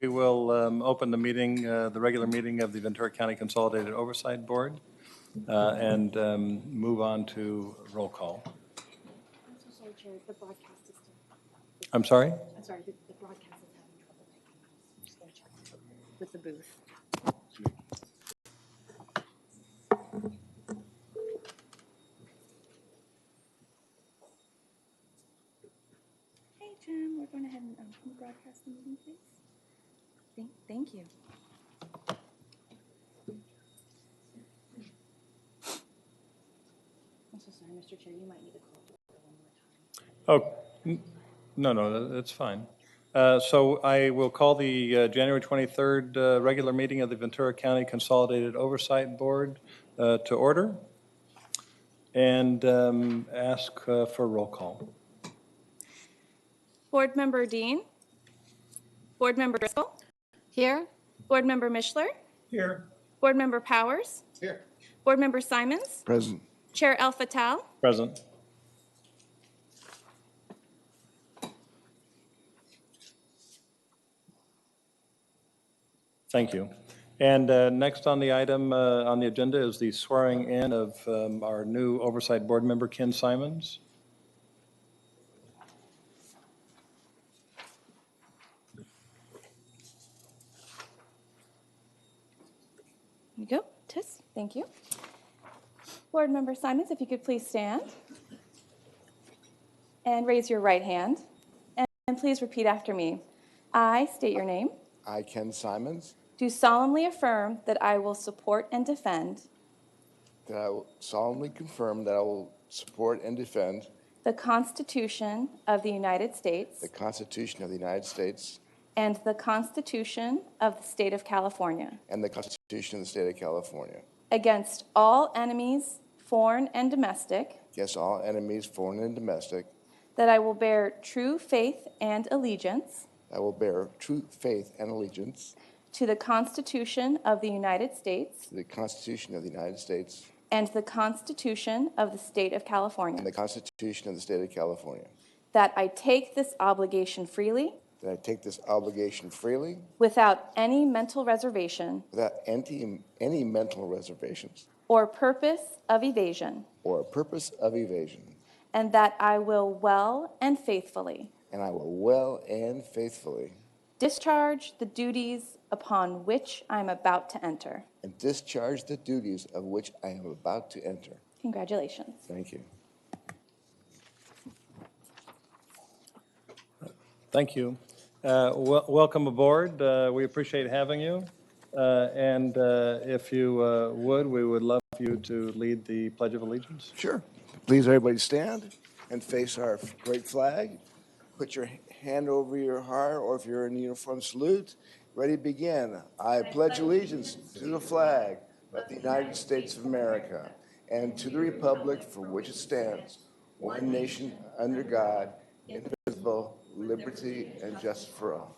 We will open the meeting, the regular meeting of the Ventura County Consolidated Oversight Board, and move on to roll call. I'm so sorry, Chair. The broadcast is still. I'm sorry? I'm sorry. The broadcast is having trouble taking notes. I'm just going to check with the booth. Hey, Jim. We're going ahead and can you broadcast the meeting, please? Thank you. I'm so sorry, Mr. Chair. You might need to call to order one more time. Oh, no, that's fine. So I will call the January 23rd regular meeting of the Ventura County Consolidated Oversight Board to order and ask for roll call. Board Member Dean. Board Member Driscoll. Here. Board Member Mishler. Here. Board Member Powers. Here. Board Member Simons. Present. Chair El Fattal. Present. Thank you. And next on the item on the agenda is the swearing in of our new Oversight Board member, Ken Simons. Here you go. Tis. Thank you. Board Member Simons, if you could please stand and raise your right hand. And please repeat after me. I state your name. I, Ken Simons, Do solemnly affirm that I will support and defend that I will solemnly confirm that I will support and defend the Constitution of the United States the Constitution of the United States and the Constitution of the State of California and the Constitution of the State of California against all enemies, foreign and domestic, against all enemies, foreign and domestic. that I will bear true faith and allegiance I will bear true faith and allegiance to the Constitution of the United States to the Constitution of the United States and the Constitution of the State of and California, the Constitution of the State of California. that I take this obligation freely That I take this obligation freely without any mental reservation without any mental reservations or purpose of evasion, or purpose of evasion. and that I will well and faithfully And I will well and faithfully discharge the duties upon which I am about to enter. and discharge the duties of which I am about to enter. Congratulations. Thank you. Thank you. Welcome aboard. We appreciate having you. And if you would, we would love you to lead the Pledge of Allegiance. Sure. Please, everybody stand and face our great flag. Put your hand over your heart, or if you're in uniform, salute. Ready, begin. I pledge allegiance to the flag of the United States of America and to the republic for which it stands, one nation under God, indivisible, liberty and justice for all.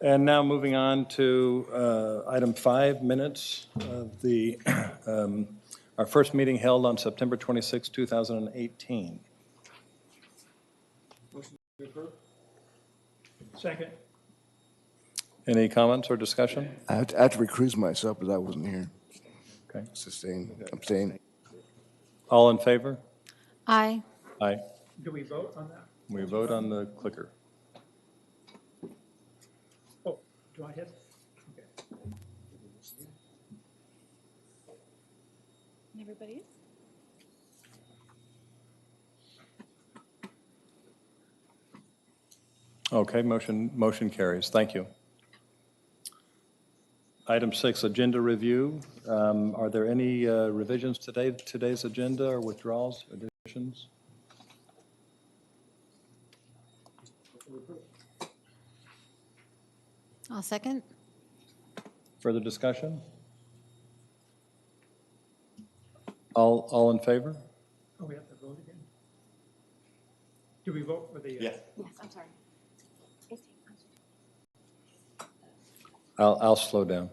And now moving on to item 5 minutes of the our first meeting held on September 26, 2018. Motion to approve. Second. Any comments or discussion? I have to recuse myself because I wasn't here. Okay. Abstain. All in favor? Aye. Aye. Do we vote on that? We vote on the clicker. Oh, do I hit? Okay. Everybody? Okay, motion carries. Thank you. Item 6, agenda review. Are there any revisions to today's agenda or withdrawals, additions? I'll second. Further discussion? All in favor? Oh, we have to vote again? Do we vote for the? Yes, I'm sorry. I'll slow down.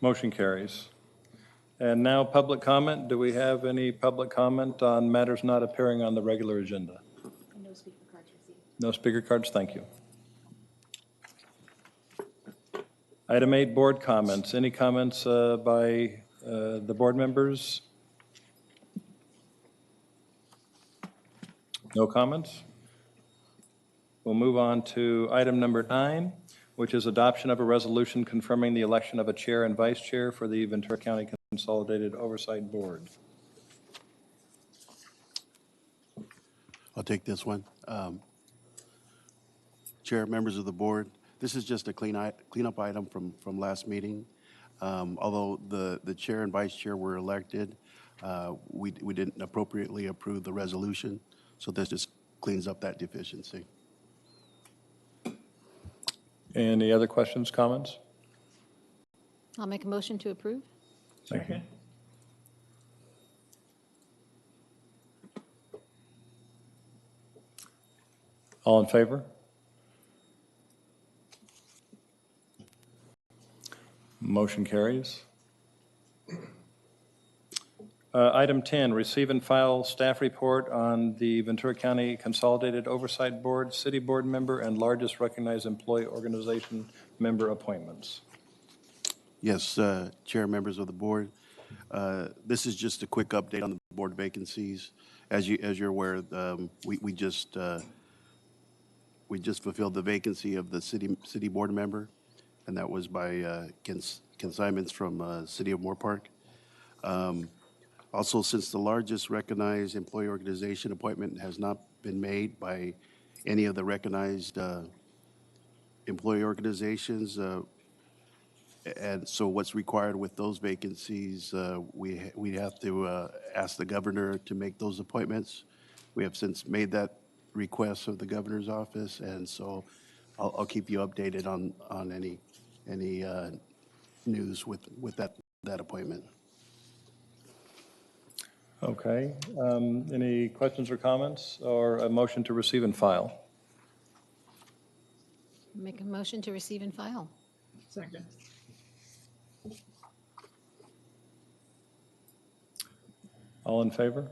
Motion carries. And now public comment. Do we have any public comment on matters not appearing on the regular agenda? No speaker cards received. No speaker cards, thank you. Item 8, board comments. Any comments by the board members? No comments? We'll move on to item number 9, which is adoption of a resolution confirming the election of a chair and vice chair for the Ventura County Consolidated Oversight Board. I'll take this one. Chair, members of the board, this is just a cleanup item from last meeting. Although the chair and vice chair were elected, we didn't appropriately approve the resolution, so this just cleans up that deficiency. Any other questions, comments? I'll make a motion to approve. Thank you. Second. All in favor? Motion carries. Item 10, receive and file staff report on the Ventura County Consolidated Oversight Board, City Board member, and largest recognized employee organization member appointments. Yes, Chair, members of the board, this is just a quick update on the board vacancies. As you're aware, we just fulfilled the vacancy of the city board member, and that was by Ken Simons from City of Moore Park. Also, since the largest recognized employee organization appointment has not been made by any of the recognized employee organizations, and so what's required with those vacancies, we have to ask the governor to make those appointments. We have since made that request of the governor's office, and so I'll keep you updated on any news with that appointment. Okay. Any questions or comments, or a motion to receive and file? Make a motion to receive and file. Second. All in favor?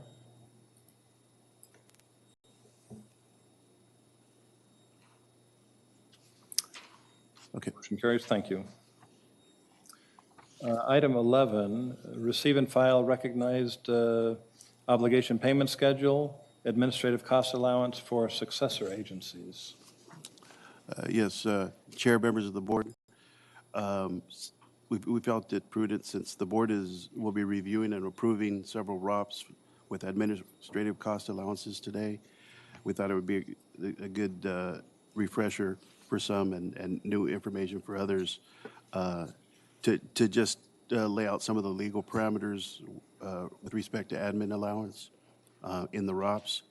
Okay. Motion carries. Thank you. Item 11, receive and file recognized obligation payment schedule, administrative cost allowance for successor agencies. Yes, Chair, members of the board, we felt it prudent, since the board will be reviewing and approving several ROPS with administrative cost allowances today. We thought it would be a good refresher for some and new information for others to just lay out some of the legal parameters with respect to admin allowance in the ROPS.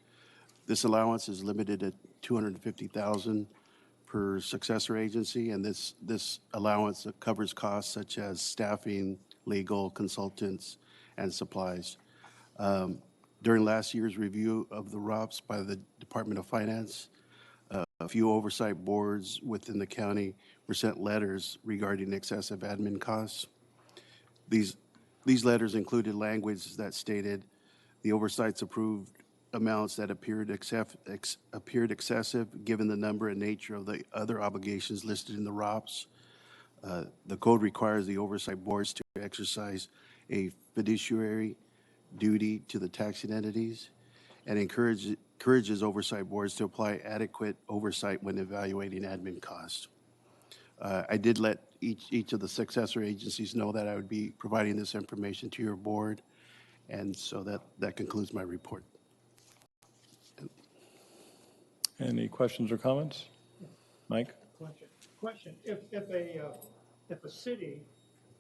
This allowance is limited at $250,000 per successor agency, and this allowance covers costs such as staffing, legal, consultants, and supplies. During last year's review of the ROPS by the Department of Finance, a few oversight boards within the county were sent letters regarding excessive admin costs. These letters included language that stated the oversights approved amounts that appeared excessive given the number and nature of the other obligations listed in the ROPS. The code requires the oversight boards to exercise a fiduciary duty to the taxing entities and encourages oversight boards to apply adequate oversight when evaluating admin costs. I did let each of the successor agencies know that I would be providing this information to your board, and so that concludes my report. Any questions or comments? Mike? Question. If a city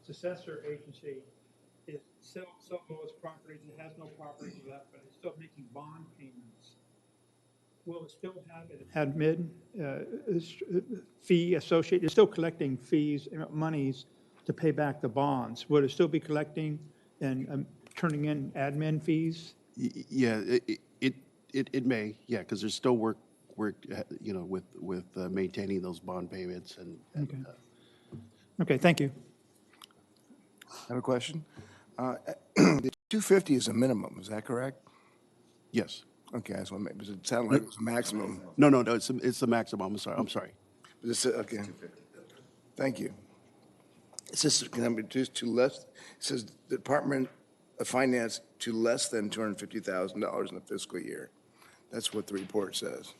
successor agency is sells its properties, it has no property left, but it's still making bond payments, will it still have an admin fee associated? It's still collecting fees, monies to pay back the bonds. Would it still be collecting and turning in admin fees? Yeah, it may, yeah, because there's still work, with maintaining those bond payments and Okay, thank you. I have a question. The 250 is a minimum, is that correct? Yes. Okay, I just want to make, because it sounded like it was a maximum. No, it's the maximum. I'm sorry. But it's, okay. Thank you. It says, can I reduce to less, it says the Department of Finance to less than $250,000 in the fiscal year. That's what the report says.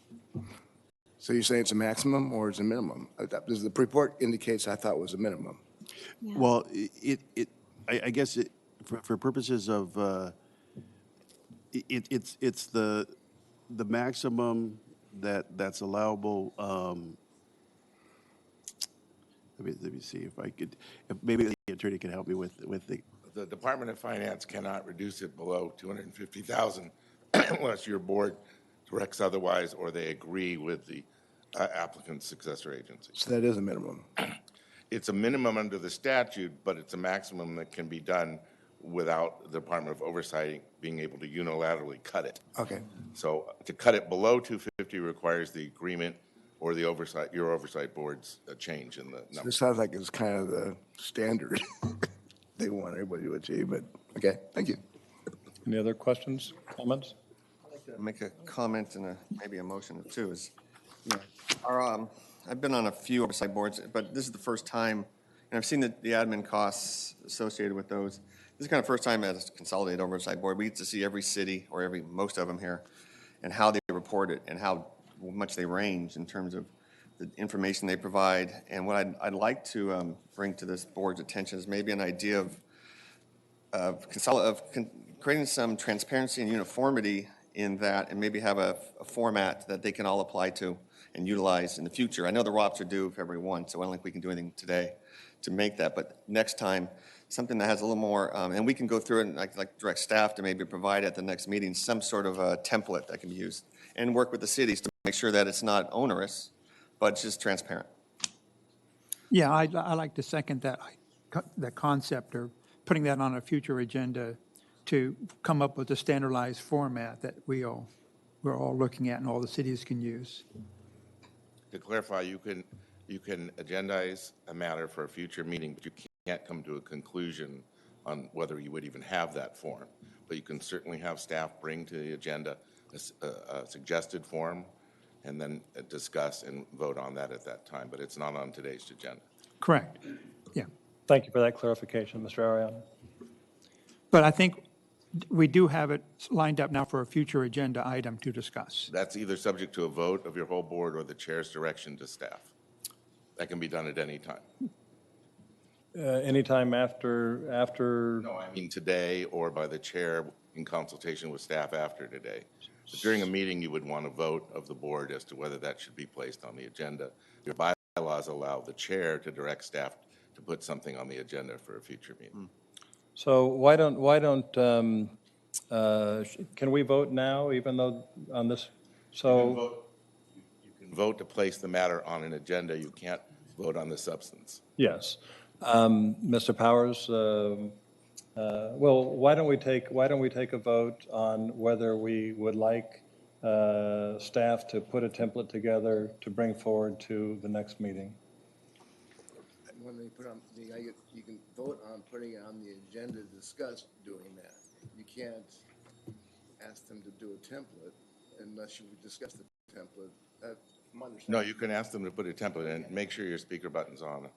So you're saying it's a maximum or it's a minimum? Because the report indicates I thought it was a minimum. Well, I guess for purposes of, it's the maximum that's allowable. Let me see if I could, if maybe the attorney can help me with the, The Department of Finance cannot reduce it below 250,000 unless your board directs otherwise or they agree with the applicant's successor agency. So that is a minimum. It's a minimum under the statute, but it's a maximum that can be done without the Department of Oversight being able to unilaterally cut it. Okay. So to cut it below 250 requires the agreement or the oversight, your oversight board's change in the So number. it sounds like it's kind of the standard they want everybody to achieve, but, okay, thank you. Any other questions, comments? Make a comment and maybe a motion or two is, you know, I've been on a few oversight boards, but this is the first time, and I've seen the admin costs associated with those. This is kind of first time as a consolidated oversight board, we get to see every city or most of them here and how they report it and how much they range in terms of the information they provide. And what I'd like to bring to this board's attention is maybe an idea of creating some transparency and uniformity in that, and maybe have a format that they can all apply to and utilize in the future. I know the ROPS are due February 1, so I don't think we can do anything today to make that, but next time, something that has a little more, and we can go through it and like direct staff to maybe provide at the next meeting some sort of a template that can be used, and work with the cities to make sure that it's not onerous, but it's just transparent. Yeah, I like to second that concept of putting that on a future agenda to come up with a standardized format that we're all looking at and all the cities can use. To clarify, you can agendize a matter for a future meeting, but you can't come to a conclusion on whether you would even have that form. But you can certainly have staff bring to the agenda a suggested form and then discuss and vote on that at that time. But it's not on today's agenda. Correct. Yeah. Thank you for that clarification, Mr. Ariano. But I think we do have it lined up now for a future agenda item to discuss. That's either subject to a vote of your whole board or the chair's direction to staff. That can be done at any time. Anytime after, No, I mean today or by the chair in consultation with staff after today. But during a meeting, you would want a vote of the board as to whether that should be placed on the agenda. Your bylaws allow the chair to direct staff to put something on the agenda for a future meeting. So can we vote now, even though on this? So, You can vote to place the matter on an agenda. You can't vote on the substance. yes. Mr. Powers, well, why don't we take a vote on whether we would like staff to put a template together to bring forward to the next meeting? When they put on, you can vote on putting it on the agenda to discuss doing that. You can't ask them to do a template unless you discuss the template. From my No, understanding. you can ask them to put a template in. Make sure your speaker button's on.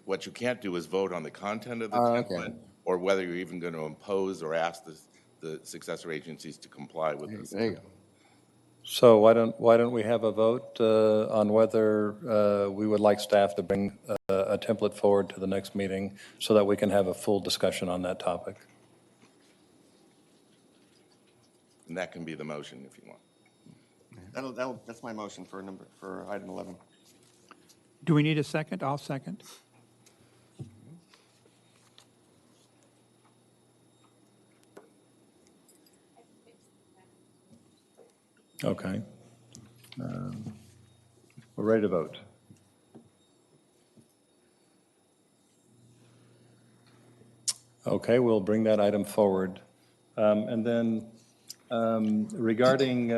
What you can't do is vote on the content of the okay. template or whether you're even going to impose or ask the successor agencies to comply with this. There you go. So why don't we have a vote on whether we would like staff to bring a template forward to the next meeting so that we can have a full discussion on that topic? And that can be the motion if you want. That's my motion for item 11. Do we need a second? I'll second. Okay. We're ready to vote. Okay, we'll bring that item forward. And then regarding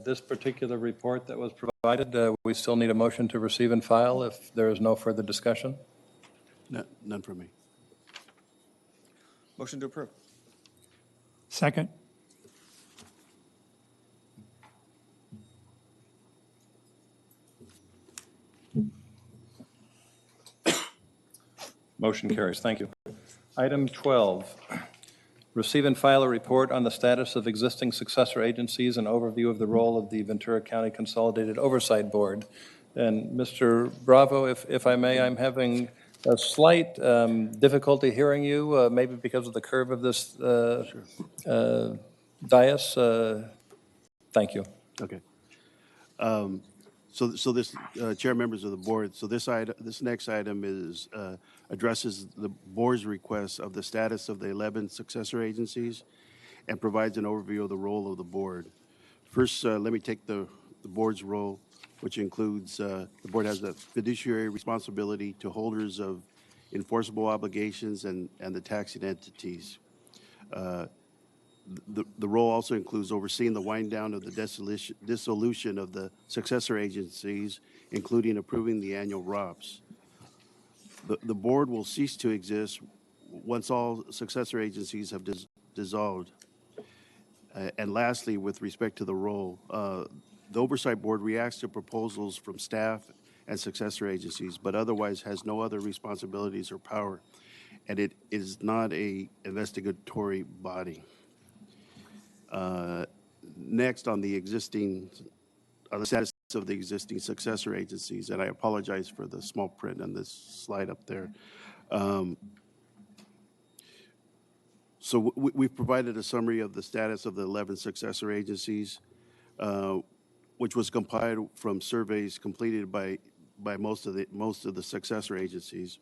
this particular report that was provided, we still need a motion to receive and file if there is no further discussion. None for me. Motion to approve. Second. Motion carries. Thank you. Item 12, receive and file a report on the status of existing successor agencies and overview of the role of the Ventura County Consolidated Oversight Board. And Mr. Bravo, if I may, I'm having a slight difficulty hearing you, maybe because of the curve of this dais. Thank you. Okay. So this, Chair, members of the board, so this next item is, addresses the board's request of the status of the 11 successor agencies and provides an overview of the role of the board. First, let me take the board's role, which includes, the board has a fiduciary responsibility to holders of enforceable obligations and the taxing entities. The role also includes overseeing the wind down of the dissolution of the successor agencies, including approving the annual ROPS. The board will cease to exist once all successor agencies have dissolved. And lastly, with respect to the role, the Oversight Board reacts to proposals from staff and successor agencies, but otherwise has no other responsibilities or power, and it is not an investigatory body. Next, on the status of the existing successor agencies, and I apologize for the small print on this slide up there. So we've provided a summary of the status of the 11 successor agencies, which was compiled from surveys completed by most of the successor agencies.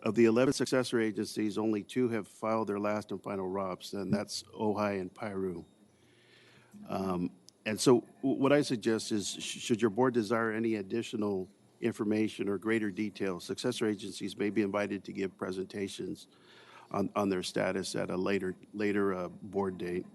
Of the 11 successor agencies, only 2 have filed their last and final ROPS, and that's Ojai and Piru. And so what I suggest is, should your board desire any additional information or greater detail, successor agencies may be invited to give presentations on their status at a later board date.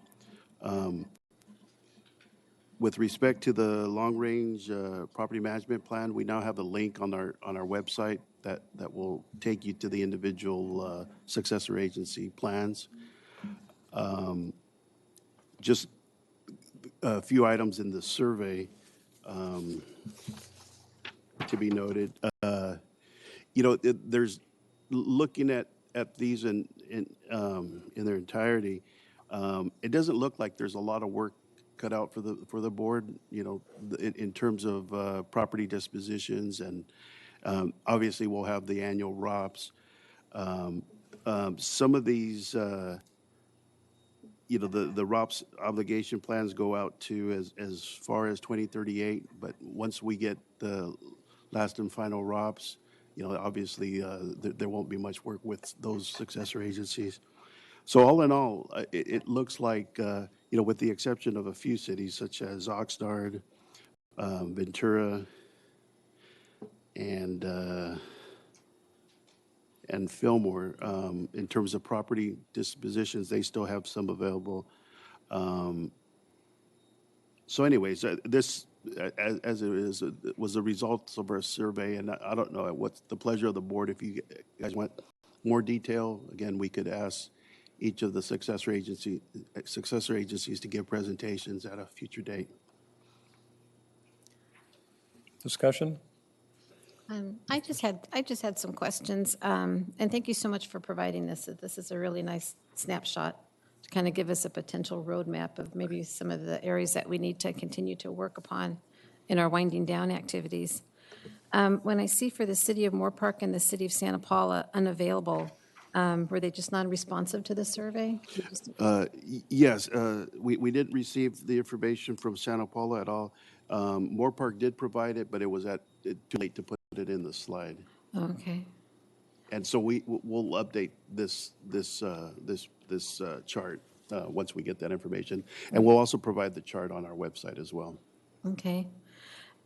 With respect to the long-range property management plan, we now have a link on our website that will take you to the individual successor agency plans. Just a few items in the survey to be noted. There's looking at these in their entirety. It doesn't look like there's a lot of work cut out for the board, in terms of property dispositions, and obviously we'll have the annual ROPS. Some of these, the ROPS obligation plans go out to as far as 2038, but once we get the last and final ROPS, obviously there won't be much work with those successor agencies. So all in all, it looks like, with the exception of a few cities such as Oxnard, Ventura, and Fillmore, in terms of property dispositions, they still have some available. So anyways, this, as it is, was the results of our survey, and I don't know what's the pleasure of the board. If you guys want more detail, again, we could ask each of the successor agencies to give presentations at a future date. Discussion? I just had some questions, and thank you so much for providing this. This is a really nice snapshot to kind of give us a potential roadmap of maybe some of the areas that we need to continue to work upon in our winding down activities. When I see for the city of Moore Park and the city of Santa Paula unavailable, were they just non-responsive to the survey? Yes, we didn't receive the information from Santa Paula at all. Moore Park did provide it, but it was too late to put it in the slide. Okay. And so we'll update this chart once we get that information, and we'll also provide the chart on our website as well. Okay.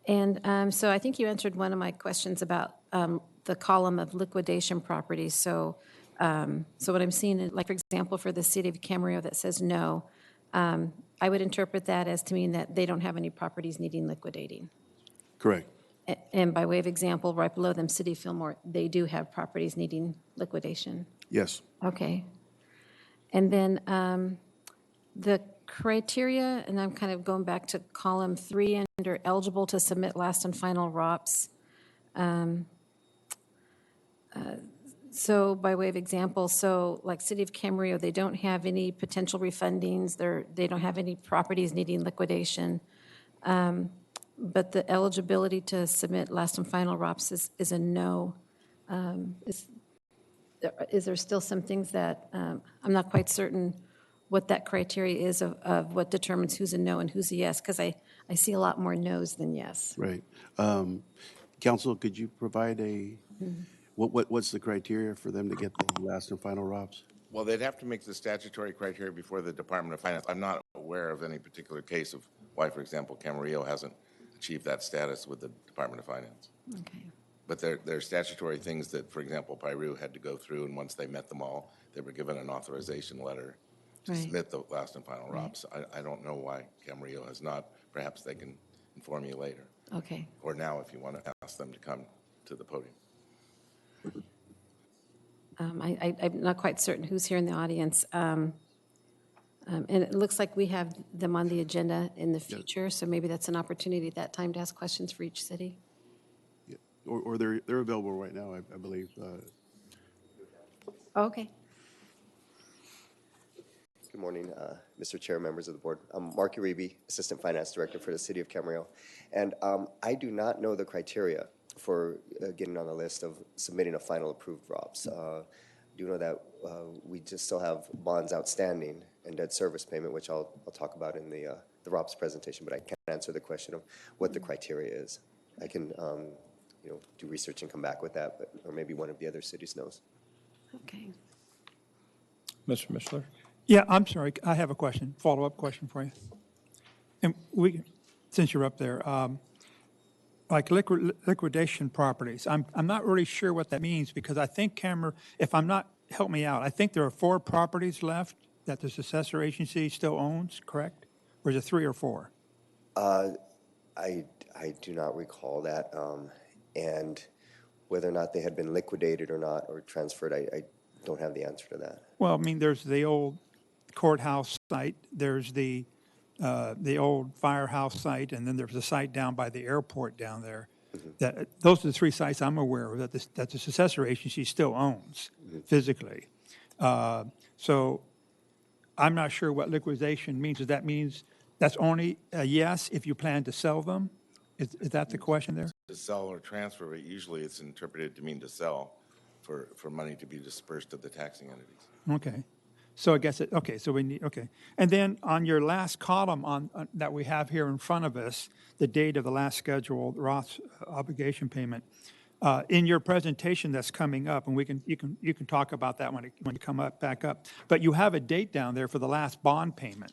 And so I think you answered one of my questions about the column of liquidation properties. So what I'm seeing, like, for example, for the city of Camarillo that says no, I would interpret that as to mean that they don't have any properties needing liquidating. Correct. And by way of example, right below them, City of Fillmore, they do have properties needing liquidation. Yes. Okay. And then the criteria, and I'm kind of going back to column 3 under eligible to submit last and final ROPS. So by way of example, so like City of Camarillo, they don't have any potential refundings, they don't have any properties needing liquidation. But the eligibility to submit last and final ROPS is a no. Is there still some things that, I'm not quite certain what that criteria is of what determines who's a no and who's a yes, because I see a lot more no's than yes. Right. Council, could you provide what's the criteria for them to get the last and final ROPS? Well, they'd have to make the statutory criteria before the Department of Finance. I'm not aware of any particular case of why, for example, Camarillo hasn't achieved that status with the Department of Finance. Okay. But there are statutory things that, for example, Piru had to go through, and once they met them all, they were given an authorization letter to Right. submit the last and final ROPS. I don't know why Camarillo has not. Perhaps they can inform you later, Okay. or now if you want to ask them to come to the podium. I'm not quite certain who's here in the audience. And it looks like we have them on the agenda in the future, so maybe that's an opportunity at that time to ask questions for each city. Yeah. Or they're available right now, I believe. Okay. Good morning, Mr. Chair, members of the board. I'm Mark Uribe, Assistant Finance Director for the City of Camarillo. And I do not know the criteria for getting on the list of submitting a final approved ROPS. Do know that we just still have bonds outstanding and debt service payment, which I'll talk about in the ROPS presentation, but I can't answer the question of what the criteria is. I can do research and come back with that, or maybe one of the other cities knows. Okay. Mr. Mishler? Yeah, I'm sorry, I have a question, follow-up question for you. And since you're up there, like liquidation properties, I'm not really sure what that means, because I think help me out, I think there are 4 properties left that the successor agency still owns, correct? Or is it 3 or 4? I do not recall that, and whether or not they had been liquidated or not, or transferred, I don't have the answer to that. Well, I mean, there's the old courthouse site, there's the old firehouse site, and then there's a site down by the airport down there. Those are the 3 sites I'm aware of that the successor agency still owns physically. So I'm not sure what liquidation means. Does that mean that's only a yes if you plan to sell them? Is that the question there? To sell or transfer, but usually it's interpreted to mean to sell for money to be dispersed to the taxing entities. Okay. So I guess so we need, okay. And then on your last column that we have here in front of us, the date of the last scheduled Roth obligation payment, in your presentation that's coming up, and you can talk about that when you come back up, but you have a date down there for the last bond payment.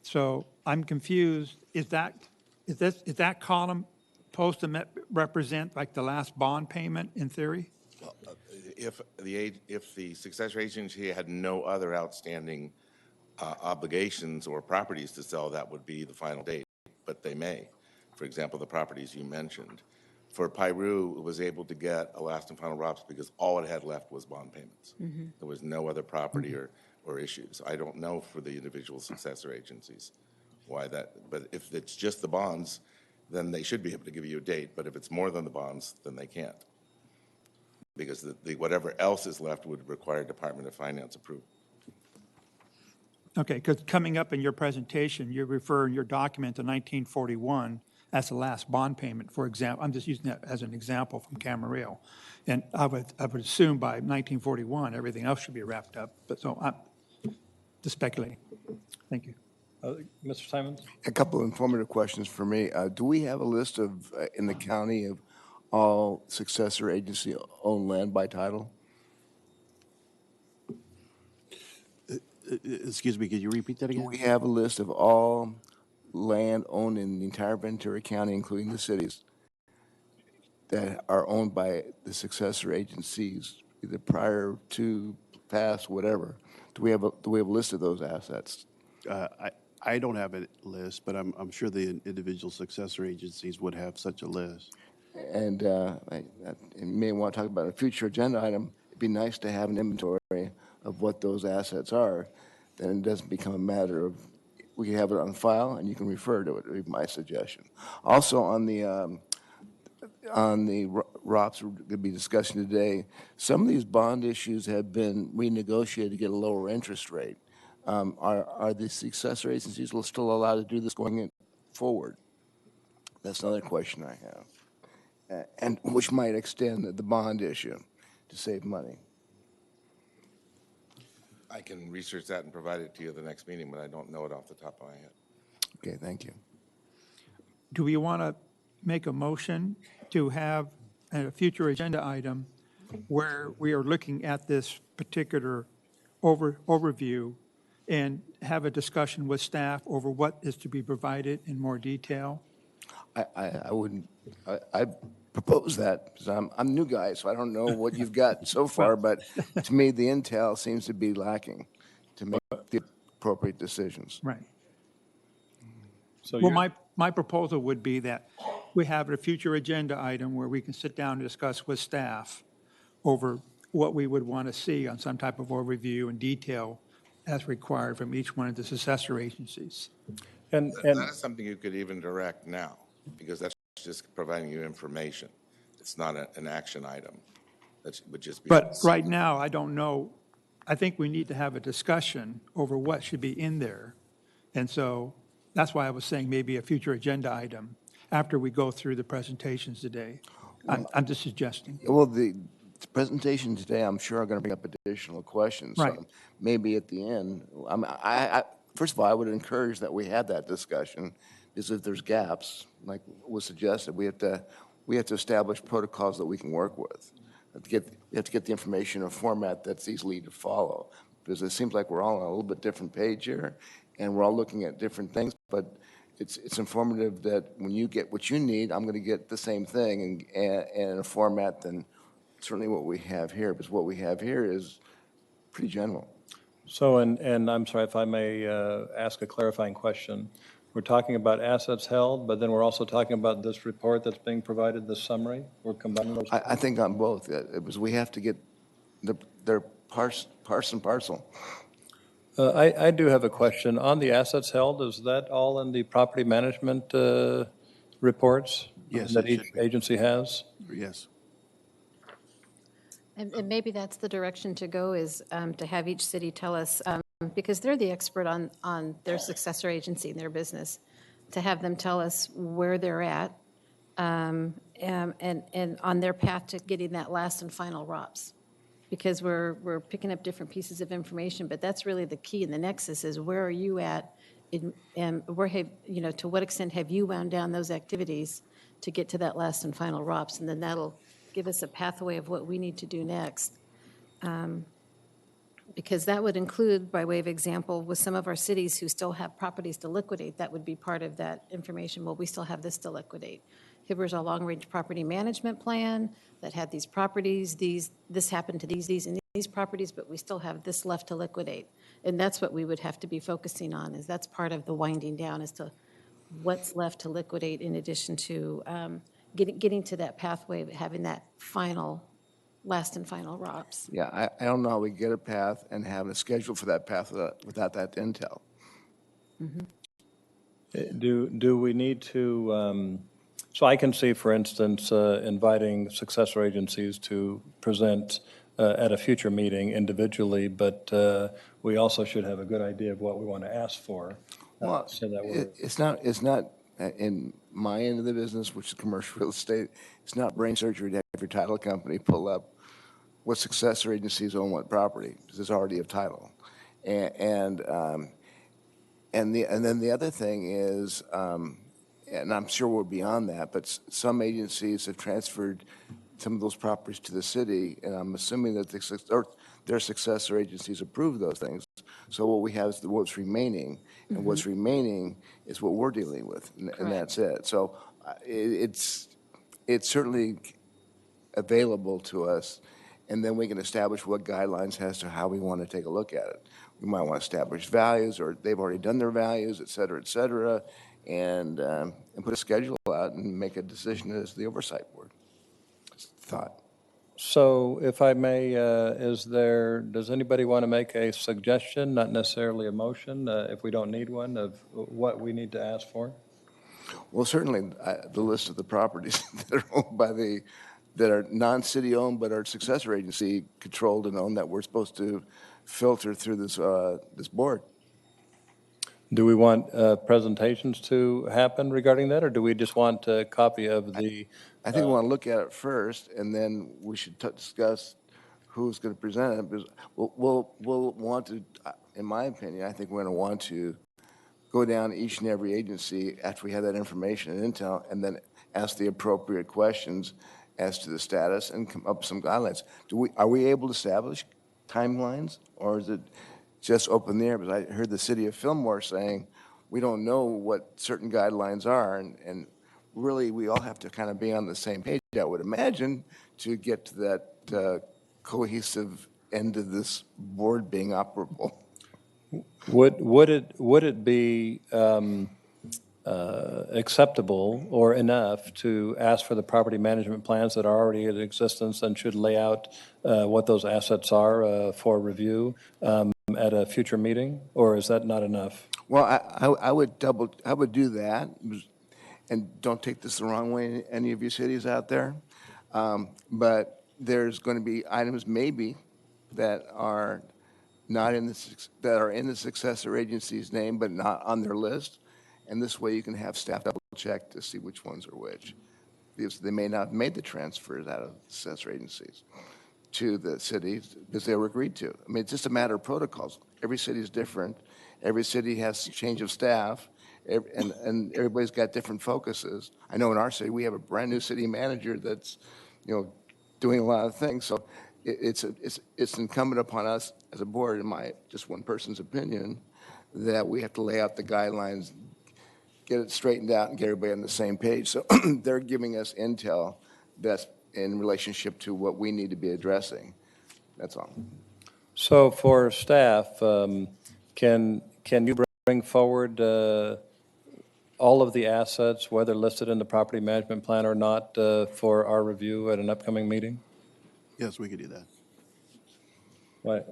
So I'm confused. Is that column supposed to represent like the last bond payment in theory? Well, if the successor agency had no other outstanding obligations or properties to sell, that would be the final date, but they may. For example, the properties you mentioned. For Piru, it was able to get a last and final ROPS because all it had left was bond payments. There was no other property or issues. I don't know for the individual successor agencies why that, but if it's just the bonds, then they should be able to give you a date, but if it's more than the bonds, then they can't. Because whatever else is left would require Department of Finance approval. Okay, because coming up in your presentation, you refer in your document to 1941 as the last bond payment, for example. I'm just using that as an example from Camarillo. And I would assume by 1941, everything else should be wrapped up. But so I'm just speculating. Thank you. Mr. Simons? A couple of informative questions for me. Do we have a list of, in the county, of all successor agency owned land by title? Excuse me, could you repeat that Do again? we have a list of all land owned in the entire Ventura County, including the cities, that are owned by the successor agencies, either prior to, past, whatever? Do we have a list of those assets? I don't have a list, but I'm sure the individual successor agencies would have such a list. And you may want to talk about a future agenda item. It'd be nice to have an inventory of what those assets are. Then it doesn't become a matter of, we can have it on file and you can refer to it, would be my suggestion. Also on the ROPS we're going to be discussing today, some of these bond issues have been renegotiated to get a lower interest rate. Are the successor agencies still allowed to do this going forward? That's another question I have, and which might extend the bond issue to save money. I can research that and provide it to you at the next meeting, but I don't know it off the top of my head. Okay, thank you. Do we want to make a motion to have a future agenda item where we are looking at this particular overview and have a discussion with staff over what is to be provided in more detail? I wouldn't, I propose that, because I'm a new guy, so I don't know what you've got so far, but to me, the intel seems to be lacking to make the appropriate decisions. Right. So Well, you're, my proposal would be that we have a future agenda item where we can sit down and discuss with staff over what we would want to see on some type of overview and detail as required from each one of the successor agencies. and That is something you could even direct now, because that's just providing you information. It's not an action item. That would just be. But right now, I don't know, I think we need to have a discussion over what should be in there. And so that's why I was saying maybe a future agenda item after we go through the presentations today. I'm just suggesting. Well, the presentation today, I'm sure, are going to bring up additional questions. Right. So maybe at the end, first of all, I would encourage that we have that discussion, because if there's gaps, like was suggested, we have to establish protocols that we can work with. We have to get the information in a format that's easy to follow, because it seems like we're all on a little bit different page here, and we're all looking at different things, but it's informative that when you get what you need, I'm going to get the same thing and in a format than certainly what we have here, because what we have here is pretty general. So, and I'm sorry if I may ask a clarifying question. We're talking about assets held, but then we're also talking about this report that's being provided, this summary? We're combining those? I think on both. It was, we have to get their parse and parcel. I do have a question. On the assets held, is that all in the property management reports? Yes, That it each should be. agency has? Yes. And maybe that's the direction to go, is to have each city tell us, because they're the expert on their successor agency and their business, to have them tell us where they're at and on their path to getting that last and final ROPS. Because we're picking up different pieces of information, but that's really the key in the nexus is where are you at, and where have, to what extent have you wound down those activities to get to that last and final ROPS, and then that'll give us a pathway of what we need to do next. Because that would include, by way of example, with some of our cities who still have properties to liquidate, that would be part of that information. Well, we still have this to liquidate. Here's our long-range property management plan that had these properties, this happened to these, and these properties, but we still have this left to liquidate. And that's what we would have to be focusing on, is that's part of the winding down as to what's left to liquidate in addition to getting to that pathway of having that last and final ROPS. Yeah, I don't know how we get a path and have a schedule for that path without that intel. Do we need to, so I can see, for instance, inviting successor agencies to present at a future meeting individually, but we also should have a good idea of what we want to ask for. Well, So that we're, it's not in my end of the business, which is commercial real estate. It's not brain surgery to have your title company pull up what successor agencies own what property, because it's already a title. And then the other thing is, and I'm sure we're beyond that, but some agencies have transferred some of those properties to the city, and I'm assuming that their successor agencies approve those things. So what we have is what's remaining, and what's remaining is what we're dealing with, and that's it. So it's certainly available to us, and then we can establish what guidelines as to how we want to take a look at it. We might want to establish values, or they've already done their values, et cetera, and put a schedule out and make a decision as the Oversight Board. Thought. So if I may, does anybody want to make a suggestion, not necessarily a motion, if we don't need one, of what we need to ask for? Well, certainly, the list of the properties that are owned by that are non-city owned but are successor agency controlled and owned that we're supposed to filter through this board. Do we want presentations to happen regarding that, or do we just want a copy of the? I think we want to look at it first, and then we should discuss who's going to present it. Because we'll want to, in my opinion, I think we're going to want to go down each and every agency after we have that information and intel, and then ask the appropriate questions as to the status and come up with some guidelines. Are we able to establish timelines, or is it just open there? Because I heard the city of Fillmore saying, we don't know what certain guidelines are, and really, we all have to kind of be on the same page, I would imagine, to get to that cohesive end of this board being operable. Would it be acceptable or enough to ask for the property management plans that are already in existence and should lay out what those assets are for review at a future meeting, or is that not enough? Well, I would do that, and don't take this the wrong way, any of you cities out there, but there's going to be items maybe that are not in that are in the successor agency's name but not on their list, and this way you can have staff double check to see which ones are which, because they may not have made the transfers out of successor agencies to the cities because they were agreed to. I mean, it's just a matter of protocols. Every city is different. Every city has change of staff, and everybody's got different focuses. I know in our city we have a brand new city manager that's, doing a lot of things. So it's incumbent upon us as a board, in my just one person's opinion, that we have to lay out the guidelines, get it straightened out, and get everybody on the same page. So they're giving us intel that's in relationship to what we need to be addressing. That's all. So for staff, can you bring forward all of the assets, whether listed in the property management plan or not, for our review at an upcoming meeting? Yes, we could do that. Right.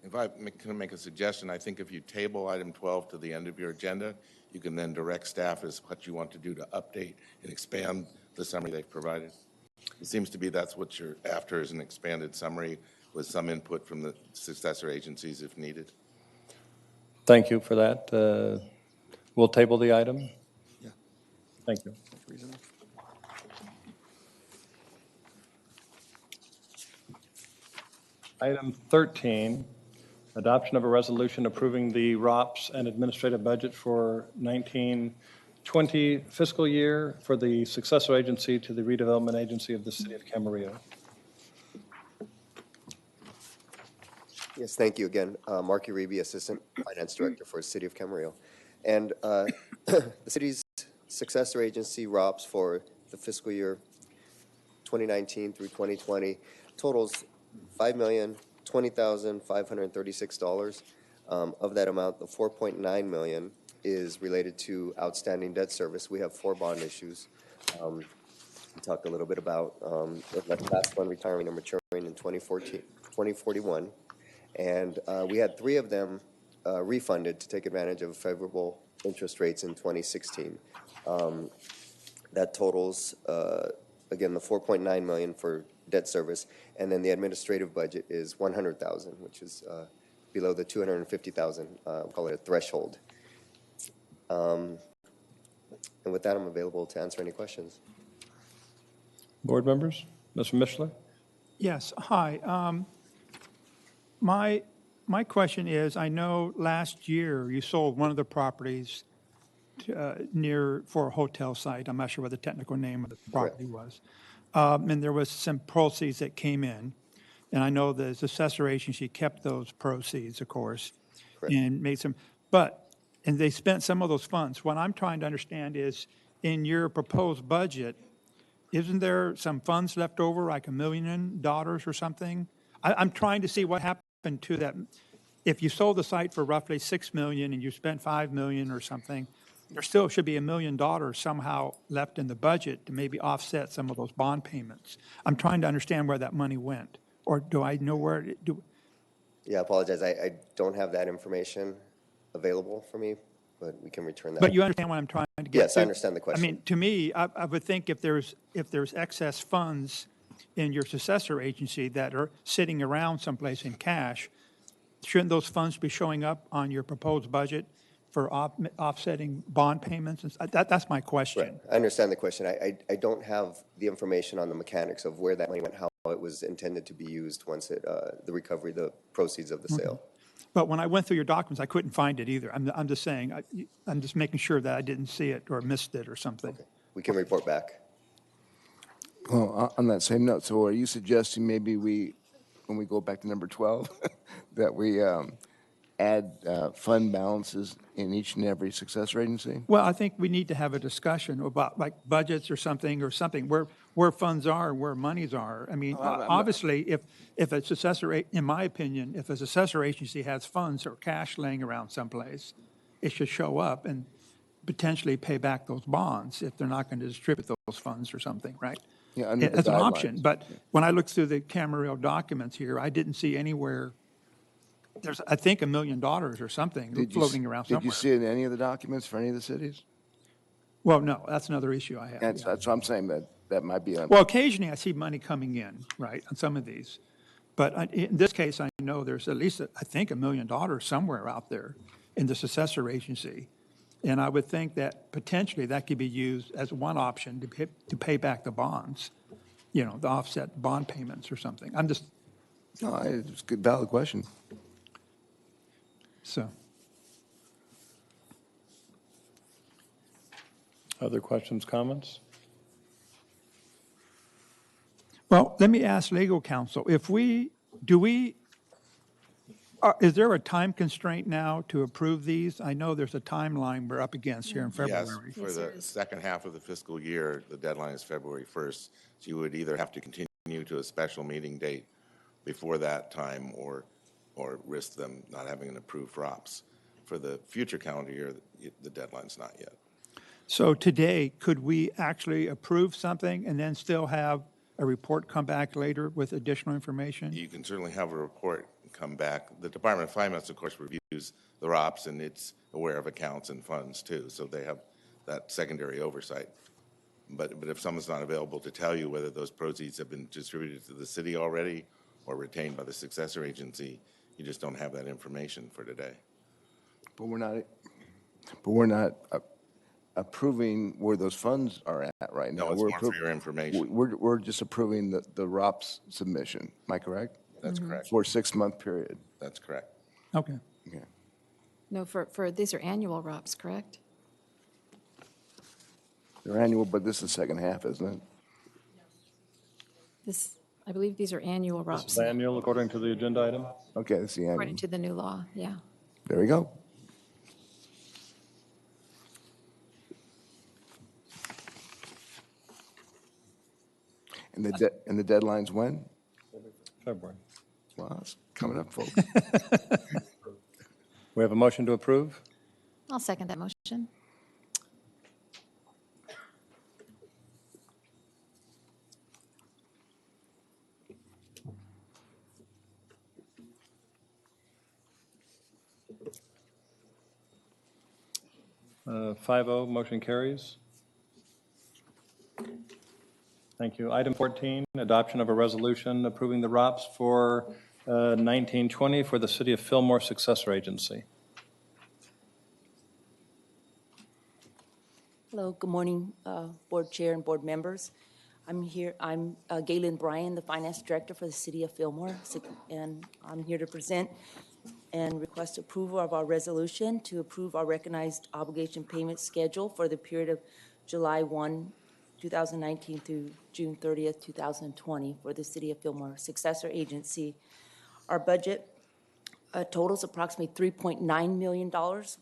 If I can make a suggestion, I think if you table item 12 to the end of your agenda, you can then direct staff as what you want to do to update and expand the summary they've provided. It seems to be that's what you're after, is an expanded summary with some input from the successor agencies if needed. Thank you for that. We'll table the item. Yeah. Thank you. That's reasonable. Item 13, adoption of a resolution approving the ROPS and administrative budget for 1920 fiscal year for the successor agency to the redevelopment agency of the city of Camarillo. Yes, thank you again. Mark Uribe, Assistant Finance Director for the City of Camarillo. And the city's successor agency, ROPS, for the fiscal year 2019 through 2020 totals $5,020,536. Of that amount, the $4.9 million is related to outstanding debt service. We have 4 bond issues. We talked a little bit about the last one retiring and maturing in 2041. And we had 3 of them refunded to take advantage of favorable interest rates in 2016. That totals, again, the $4.9 million for debt service, and then the administrative budget is $100,000, which is below the $250,000, call it a threshold. And with that, I'm available to answer any questions. Board members? Mr. Mishler? Yes, hi. My question is, I know last year you sold one of the properties for a hotel site. I'm not sure what the technical name of the property was. And there was some proceeds that came in. And I know the assessor agency kept those proceeds, of course, Correct. and made some, and they spent some of those funds. What I'm trying to understand is, in your proposed budget, isn't there some funds left over, like $1 million or something? I'm trying to see what happened to that. If you sold the site for roughly $6 million and you spent $5 million or something, there still should be $1 million somehow left in the budget to maybe offset some of those bond payments. I'm trying to understand where that money went, or do I know where, Yeah, I apologize. I don't have that information available for me, but we can return that. but you understand what I'm trying to get to? Yes, I understand the I question. mean, to me, I would think if there's excess funds in your successor agency that are sitting around someplace in cash, shouldn't those funds be showing up on your proposed budget for offsetting bond payments? That's my question. I understand the question. I don't have the information on the mechanics of where that money went, how it was intended to be used once the recovery, the proceeds of the sale. But when I went through your documents, I couldn't find it either. I'm just saying, I'm just making sure that I didn't see it or missed it or something. Okay. We can report back. Well, on that same note, so are you suggesting maybe when we go back to number 12, that we add fund balances in each and every successor agency? Well, I think we need to have a discussion about like budgets or something where funds are, where monies are. I mean, obviously, if a successor, in my opinion, if a successor agency has funds or cash laying around someplace, it should show up and potentially pay back those bonds if they're not going to distribute those funds or something, right? Yeah, under the As an option. guidelines. But when I looked through the Camarillo documents here, I didn't see anywhere, there's, I think, $1 million or something floating around somewhere. Did you see it in any of the documents for any of the cities? Well, no, that's another issue I have. That's yeah. what I'm saying, that might be. Well, occasionally I see money coming in, right, on some of these. But in this case, I know there's at least, I think, $1 million somewhere out there in the successor agency. And I would think that potentially that could be used as one option to pay back the bonds, you know, the offset bond payments or something. I'm just, No, it's a good, valid question. so. Other questions, comments? Well, let me ask legal counsel, is there a time constraint now to approve these? I know there's a timeline we're up against here in Yes, February. for the second half of the fiscal year, the deadline is February 1st. So you would either have to continue to a special meeting date before that time or risk them not having an approved ROPS. For the future calendar year, the deadline's not yet. So today, could we actually approve something and then still have a report come back later with additional information? You can certainly have a report come back. The Department of Finance, of course, reviews the ROPS, and it's aware of accounts and funds, too, so they have that secondary oversight. But if someone's not available to tell you whether those proceeds have been distributed to the city already or retained by the successor agency, you just don't have that information for today. But we're not approving where those funds are at right now. No, it's We're more for your information. We're just approving the ROPS submission. Am I correct? That's correct. For a 6-month period. That's correct. Okay. Okay. No, for these are annual ROPS, correct? They're annual, but this is the second half, isn't it? This, I believe these are annual This is ROPS, annual according to the agenda item? Okay, that's the annual. according to the new law, yeah. There we go. And the deadline's when? February. Well, it's coming up, folks. We have a motion to approve? I'll second that motion. Uh, 5-0, motion carries. Thank you. Item 14, adoption of a resolution approving the ROPS for 1920 for the City of Fillmore Successor Agency. Hello, good morning, Board Chair and Board members. I'm Galen Bryan, the Finance Director for the City of Fillmore, and I'm here to present and request approval of our resolution to approve our recognized obligation payment schedule for the period of July 1, 2019 through June 30th, 2020 for the City of Fillmore Successor Agency. Our budget totals approximately $3.9 million,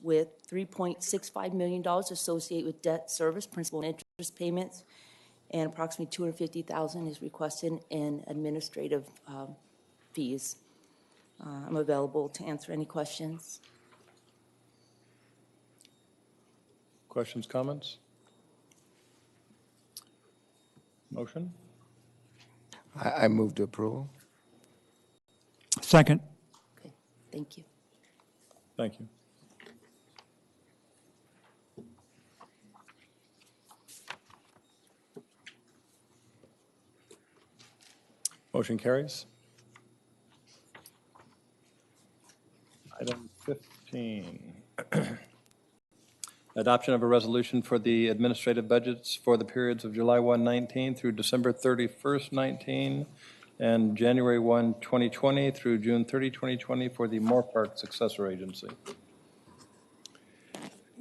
with $3.65 million associated with debt service, principal and interest payments, and approximately $250,000 is requested in administrative fees. I'm available to answer any questions. Questions, comments? Motion? I move to approval. Second. Okay, thank you. Thank you. Motion carries. Item 15. Adoption of a resolution for the administrative budgets for the periods of July 1, 19 through December 31st, 19, and January 1, 2020 through June 30, 2020 for the Moore Park Successor Agency.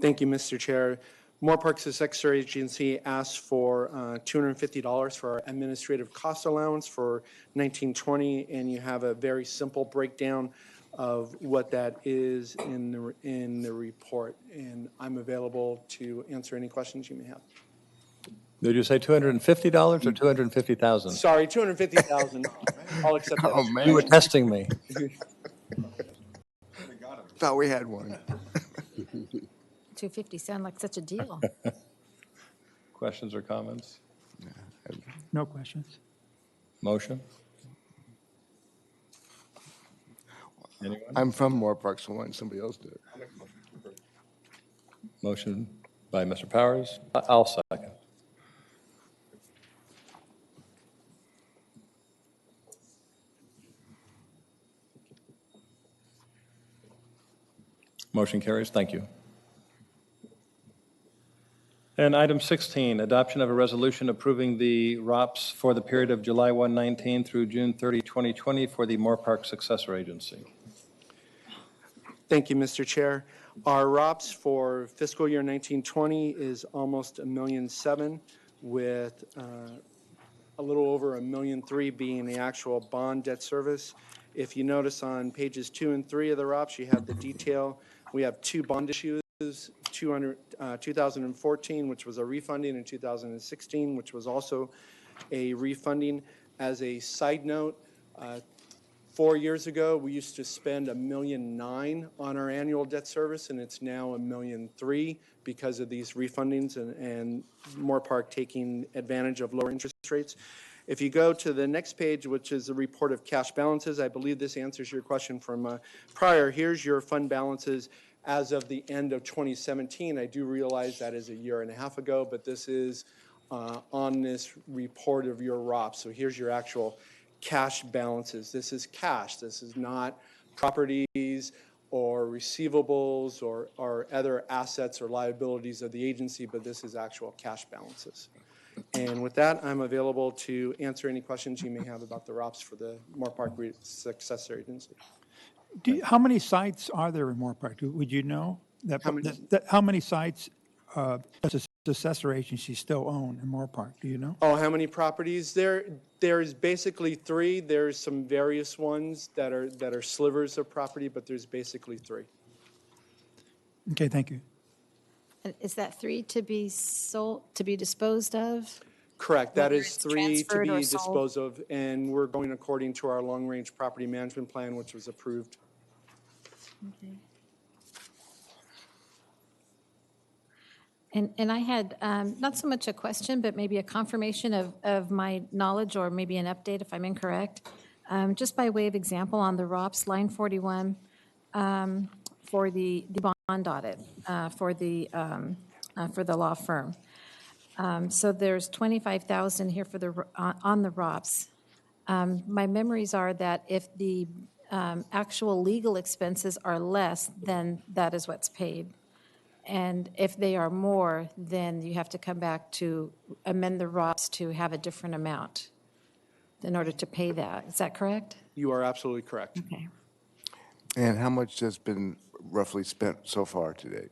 Thank you, Mr. Chair. Moore Park Successor Agency asked for $250 for our administrative cost allowance for 1920, and you have a very simple breakdown of what that is in the report. And I'm available to answer any questions you may have. Did you say $250 or $250,000? Sorry, $250,000. I'll accept that. Oh, as- man. You were testing me. Thought we had one. 250 sound like such a deal. Questions or comments? No questions. Motion? Anyone? I'm from Moore Park, so why don't somebody else do it? Motion by Mr. Powers. I'll second. Motion carries. Thank you. And item 16, adoption of a resolution approving the ROPS for the period of July 1, 19 through June 30, 2020 for the Moore Park Successor Agency. Thank you, Mr. Chair. Our ROPS for fiscal year 1920 is almost $1.7 million, with a little over $1.3 million being the actual bond debt service. If you notice on pages 2 and 3 of the ROPS, you have the detail. We have 2 bond issues, 2014, which was a refunding, and 2016, which was also a refunding. As a side note, 4 years ago, we used to spend $1.9 million on our annual debt service, and it's now $1.3 million because of these refundings and Moore Park taking advantage of lower interest rates. If you go to the next page, which is the report of cash balances, I believe this answers your question from prior. Here's your fund balances as of the end of 2017. I do realize that is a year and a half ago, but this is on this report of your ROPS. So here's your actual cash balances. This is cash. This is not properties or receivables or other assets or liabilities of the agency, but this is actual cash balances. And with that, I'm available to answer any questions you may have about the ROPS for the Moore Park Successor Agency. How many sites are there in Moore Park? Would you know? How many sites does the successor agency still own in Moore Park? Do you know? Oh, how many properties? There's basically 3. There's some various ones that are slivers of property, but there's basically 3. Okay, thank you. And is that 3 to be sold, to be disposed of? Correct. That Whether is it's 3 to transferred be or sold? disposed of, and we're going according to our long-range property management plan, which was approved. Okay. And I had not so much a question, but maybe a confirmation of my knowledge, or maybe an update if I'm incorrect. Just by way of example, on the ROPS, line 41, for the bond audit for the law firm. So there's $25,000 here for the on the ROPS. My memories are that if the actual legal expenses are less, then that is what's paid. And if they are more, then you have to come back to amend the ROPS to have a different amount in order to pay that. Is that correct? You are absolutely correct. Okay. And how much has been roughly spent so far to date?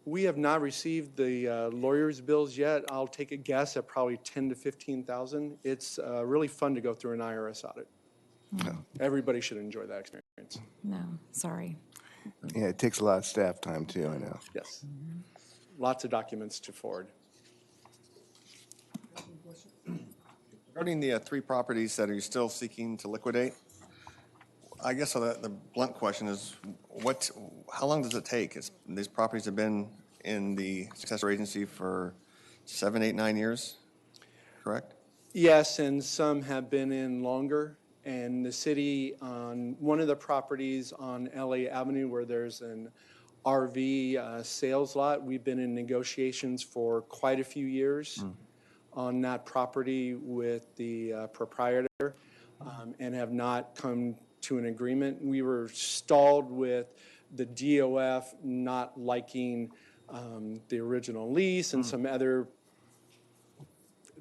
We have not received the lawyer's bills yet. I'll take a guess at probably $10,000 to $15,000. It's really fun to go through an IRS audit. Everybody should enjoy that experience. No, sorry. Yeah, it takes a lot of staff time too, I know. Yes. Lots of documents to forward. Regarding the 3 properties that are you still seeking to liquidate, I guess the blunt question is, how long does it take? These properties have been in the successor agency for 7, 8, 9 years, correct? Yes, and some have been in longer. And the city, on one of the properties on LA Avenue where there's an RV sales lot, we've been in negotiations for quite a few years on that property with the proprietor and have not come to an agreement. We were stalled with the DOF not liking the original lease and some other,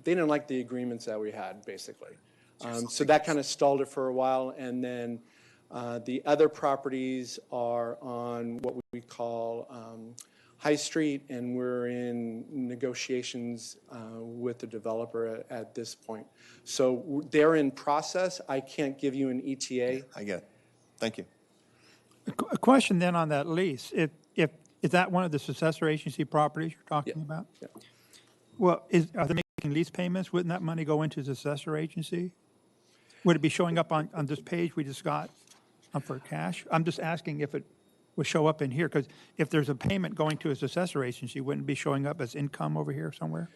they didn't like the agreements that we had, basically. So that kind of stalled it for a while, and then the other properties are on what we call High Street, and we're in negotiations with the developer at this point. So they're in process. I can't give you an ETA. I get it. Thank you. A question then on that lease. Is that one of the successor agency properties you're talking about? Yeah. Well, are they making lease payments? Wouldn't that money go into the successor agency? Would it be showing up on this page we just got for cash? I'm just asking if it would show up in here, because if there's a payment going to a successor agency, wouldn't it be showing up as income over here somewhere?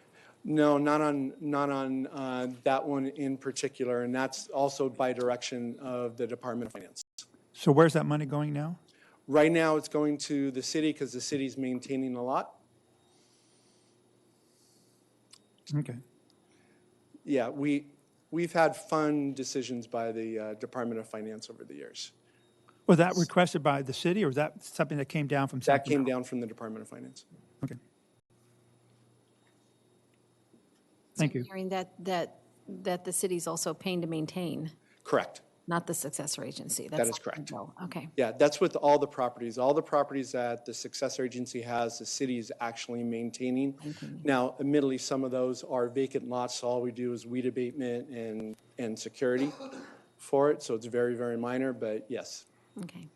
No, not on that one in particular, and that's also by direction of the Department of Finance. So where's that money going now? Right now, it's going to the city because the city's maintaining a lot. Okay. Yeah, we've had fun decisions by the Department of Finance over the years. Was that requested by the city, or was that something that came down from That Sacramento? came down from the Department of Finance. Okay. Thank you. Hearing that the city's also paying to maintain, Correct. not the successor agency. That is That's correct. Okay. Yeah, that's with all the properties. All the properties that the successor agency has, the city is actually maintaining. Now, admittedly, some of those are vacant lots, so all we do is weed abatement and security for it, so it's very, very minor, but yes. Okay.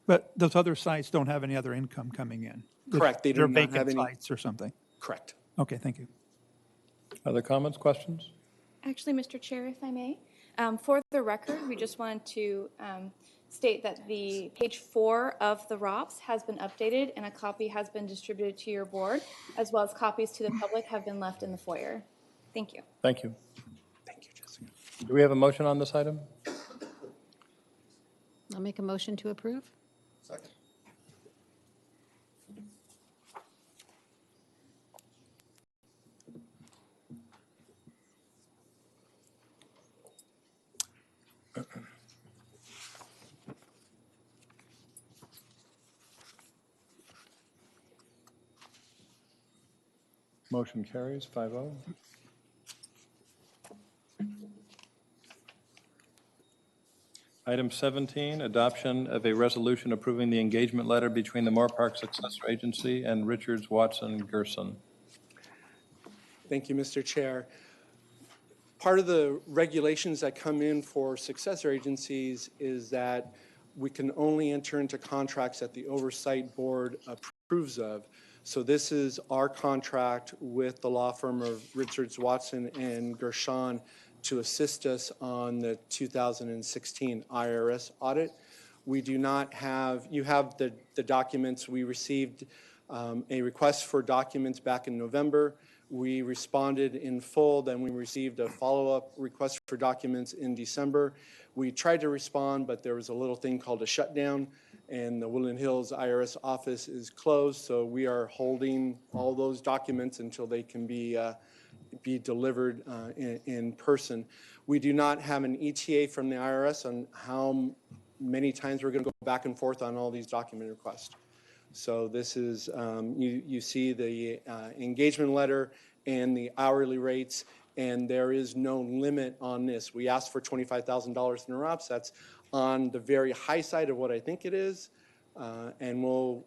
But those other sites don't have any other income coming in? Correct, they do They're not have vacant any. sites or something? Correct. Okay, thank you. Other comments, questions? Actually, Mr. Chair, if I may, for the record, we just wanted to state that the page 4 of the ROPS has been updated and a copy has been distributed to your board, as well as copies to the public have been left in the foyer. Thank you. Thank you. Thank you, Jessica. Do we have a motion on this item? I'll make a motion to approve. Second. Motion carries 5-0. Item 17, adoption of a resolution approving the engagement letter between the Moore Park Successor Agency and Richards, Watson, Gerson. Thank you, Mr. Chair. Part of the regulations that come in for successor agencies is that we can only enter into contracts that the Oversight Board approves of. So this is our contract with the law firm of Richards, Watson, and Gershon to assist us on the 2016 IRS audit. We do not have, you have the documents. We received a request for documents back in November. We responded in full, then we received a follow-up request for documents in December. We tried to respond, but there was a little thing called a shutdown, and the Woodland Hills IRS office is closed, so we are holding all those documents until they can be delivered in person. We do not have an ETA from the IRS on how many times we're going to go back and forth on all these document requests. So this is, you see the engagement letter and the hourly rates, and there is no limit on this. We asked for $25,000 in ROPS. That's on the very high side of what I think it is, and we'll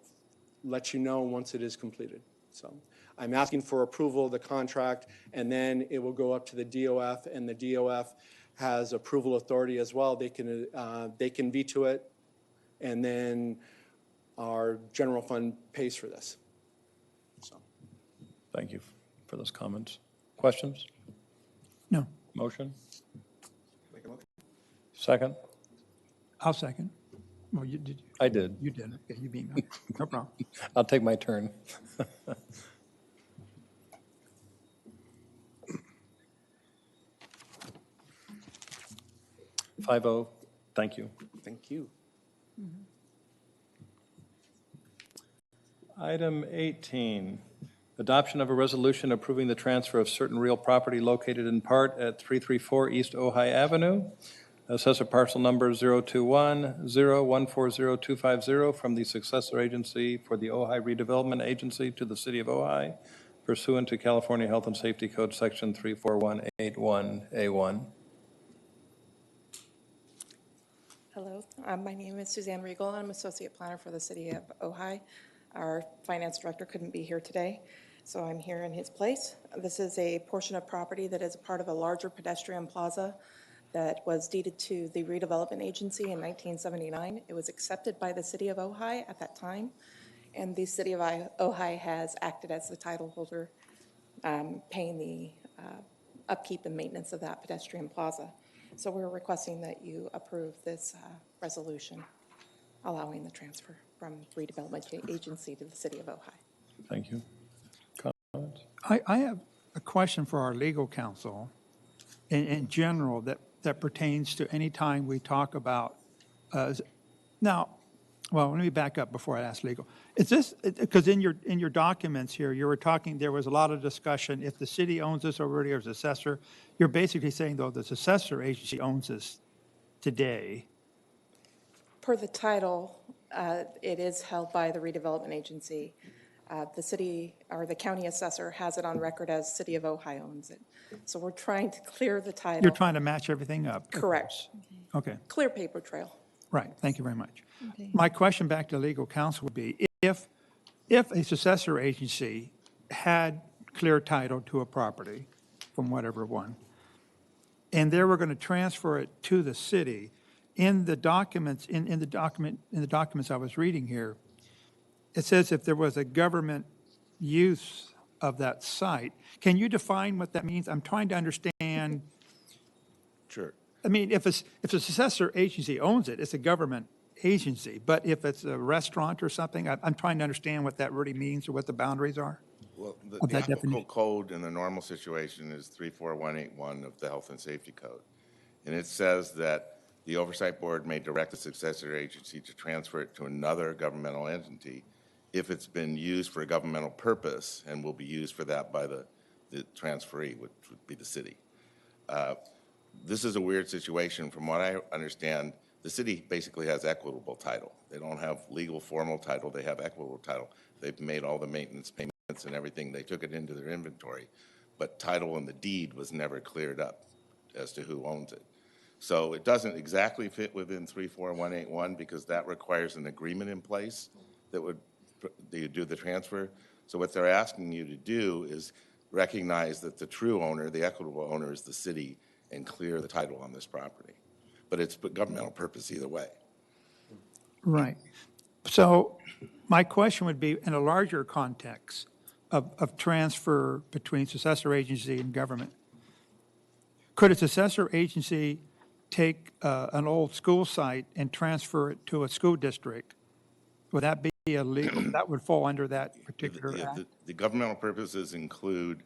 let you know once it is completed. So I'm asking for approval of the contract, and then it will go up to the DOF, and the DOF has approval authority as well. They can veto it, and then our general fund pays for this. So. Thank you for those comments. Questions? No. Motion? Make a motion. Second? I'll second. Well, you did. I did. You did. Okay, you beat me. No problem. I'll take my turn. 5-0, thank you. Thank you. Item 18, adoption of a resolution approving the transfer of certain real property located in part at 334 East Ojai Avenue, assessor parcel number 021-0140250 from the successor agency for the Ojai Redevelopment Agency to the City of Ojai pursuant to California Health and Safety Code Section 34181A1. Hello, my name is Suzanne Regal. I'm Associate Planner for the City of Ojai. Our Finance Director couldn't be here today, so I'm here in his place. This is a portion of property that is a part of a larger pedestrian plaza that was deeded to the Redevelopment Agency in 1979. It was accepted by the City of Ojai at that time, and the City of Ojai has acted as the title holder, paying the upkeep and maintenance of that pedestrian plaza. So we're requesting that you approve this resolution allowing the transfer from Redevelopment Agency to the City of Ojai. Thank you. Comments? I have a question for our legal counsel in general that pertains to any time we talk about, now, well, let me back up before I ask legal. Is this, because in your documents here, you were talking, there was a lot of discussion, if the city owns this already or is assessor, you're basically saying, though, the successor agency owns this today. Per the title, it is held by the Redevelopment Agency. The city or the county assessor has it on record as City of Ojai owns it. So we're trying to clear the title. You're trying to match everything up. Correct. Okay, Clear paper trail. right, thank you very much. Okay. My question back to legal counsel would be, if a successor agency had clear title to a property from whatever one, and they were going to transfer it to the city, in the documents, in the documents I was reading here, it says if there was a government use of that site. Can you define what that means? I'm trying to understand. Sure. I mean, if a successor agency owns it, it's a government agency. But if it's a restaurant or something, I'm trying to understand what that really means or what the boundaries are. Well, the Of that applicable definition. code in the normal situation is 34181 of the Health and Safety Code. And it says that the Oversight Board may direct the successor agency to transfer it to another governmental entity if it's been used for a governmental purpose and will be used for that by the transferee, which would be the city. This is a weird situation. From what I understand, the city basically has equitable title. They don't have legal formal title. They have equitable title. They've made all the maintenance payments and everything. They took it into their inventory. But title in the deed was never cleared up as to who owns it. So it doesn't exactly fit within 34181 because that requires an agreement in place that would do the transfer. So what they're asking you to do is recognize that the true owner, the equitable owner, is the city and clear the title on this property. But it's for governmental purpose either way. Right. So my question would be, in a larger context of transfer between successor agency and government, could a successor agency take an old school site and transfer it to a school district? Would that be illegal? That would fall under that particular act? The governmental purposes include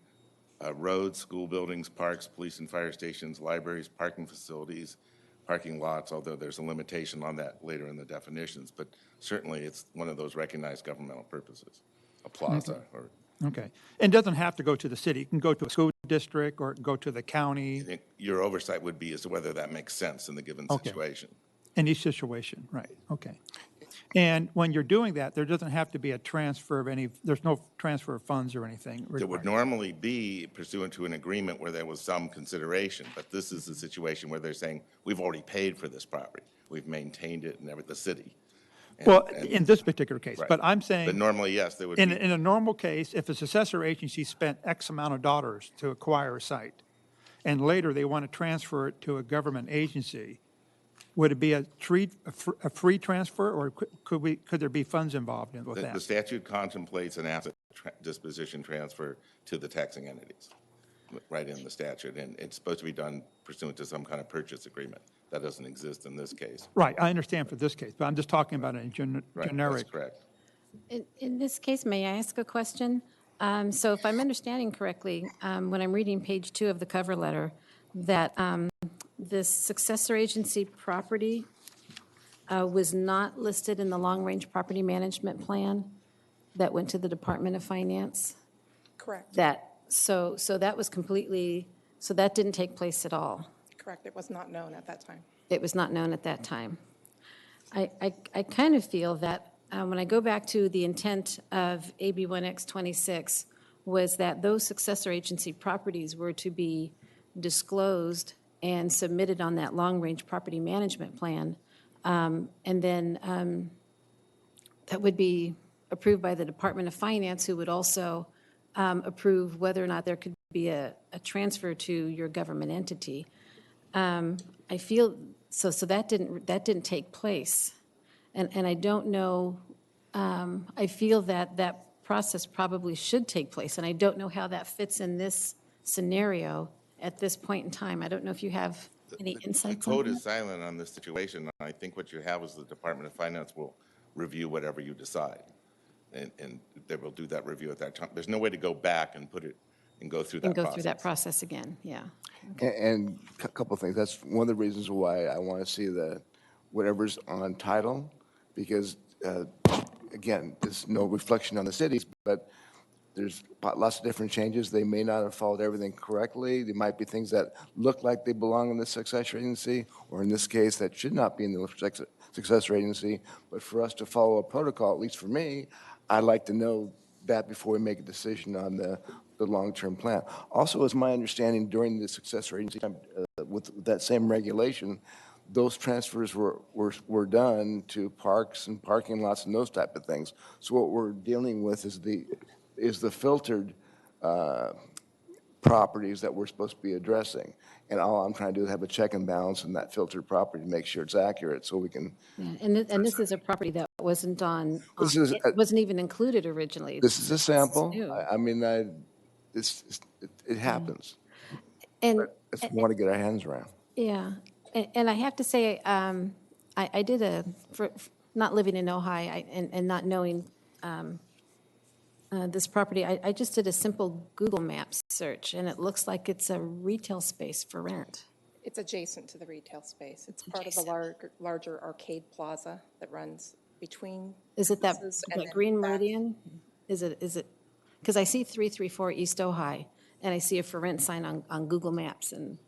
roads, school buildings, parks, police and fire stations, libraries, parking facilities, parking lots, although there's a limitation on that later in the definitions. But certainly it's one of those recognized governmental purposes, a plaza or. Okay. And it doesn't have to go to the city. It can go to a school district or go to the county. I think your oversight would be as to whether that makes sense in the given Okay. situation. In each situation, right, okay. And when you're doing that, there doesn't have to be a transfer of any, there's no transfer of funds or anything There would required. normally be pursuant to an agreement where there was some consideration, but this is a situation where they're saying, we've already paid for this property. We've maintained it and the city. And- Well, and- in this particular case, Right. but I'm But saying, normally, yes, there would in be. a normal case, if a successor agency spent X amount of dollars to acquire a site, and later they want to transfer it to a government agency, would it be a free transfer, or could there be funds involved with The that? statute contemplates an asset disposition transfer to the taxing entities. right in the statute, and it's supposed to be done pursuant to some kind of purchase agreement. That doesn't exist in this case. Right, I understand for this case, but I'm just talking about a Right, generic. that's correct. In this case, may I ask a question? So if I'm understanding correctly, when I'm reading page 2 of the cover letter, that this successor agency property was not listed in the long-range property management plan that went to the Department of Finance? Correct. So that was completely, so that didn't take place at all? Correct. It was not known at that time. It was not known at that time. I kind of feel that when I go back to the intent of AB 1X26 was that those successor agency properties were to be disclosed and submitted on that long-range property management plan. And then that would be approved by the Department of Finance, who would also approve whether or not there could be a transfer to your government entity. I feel, so that didn't take place. And I don't know, I feel that process probably should take place, and I don't know how that fits in this scenario at this point in time. I don't know if you have any insights The on code that? is silent on this situation. I think what you have is the Department of Finance will review whatever you decide, and they will do that review at that time. There's no way to go back and put it, and go through that And process. go through that process again, yeah. And a couple of things. That's one of the reasons why I want to see whatever's on title, because, again, there's no reflection on the cities, but there's lots of different changes. They may not have followed everything correctly. There might be things that look like they belong in the successor agency, or in this case, that should not be in the successor agency. But for us to follow a protocol, at least for me, I'd like to know that before we make a decision on the long-term plan. Also, it's my understanding during the successor agency time, with that same regulation, those transfers were done to parks and parking lots and those type of things. So what we're dealing with is the filtered properties that we're supposed to be addressing. And all I'm trying to do is have a check and balance in that filtered property to make sure it's accurate, so we can. Yeah, and this is a property that wasn't It wasn't even included originally. This is a sample. new. It happens. And, But I just want to get our hands around. yeah, and I have to say, I did for not living in Ojai and not knowing this property, I just did a simple Google Maps search, and it looks like it's a retail space for rent. It's adjacent to the retail space. It's part of the larger arcade plaza that runs between. Is it that businesses and then Green back. Meridian? Is it, because I see 334 East Ojai, and I see a for rent sign on Google Maps, and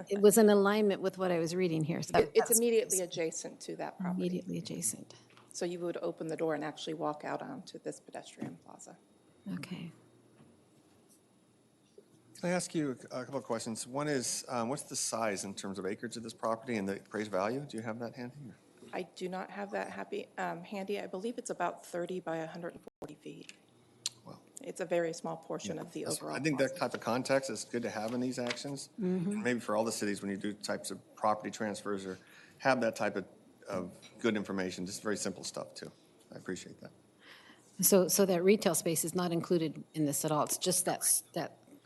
it was in alignment with what I was reading here. So It's immediately adjacent to that property. immediately adjacent. So you would open the door and actually walk out onto this pedestrian plaza. Okay. Can I ask you a couple of questions? One is, what's the size in terms of acreage of this property and the appraised value? Do you have that handy? I do not have that handy. I believe it's about 30 by 140 feet. Well, It's a very small portion of the overall. I think that plaza. type of context is good to have in these actions. Maybe for all the cities, when you do types of property transfers or have that type of good information, just very simple stuff too. I appreciate that. So that retail space is not included in this at all? It's just that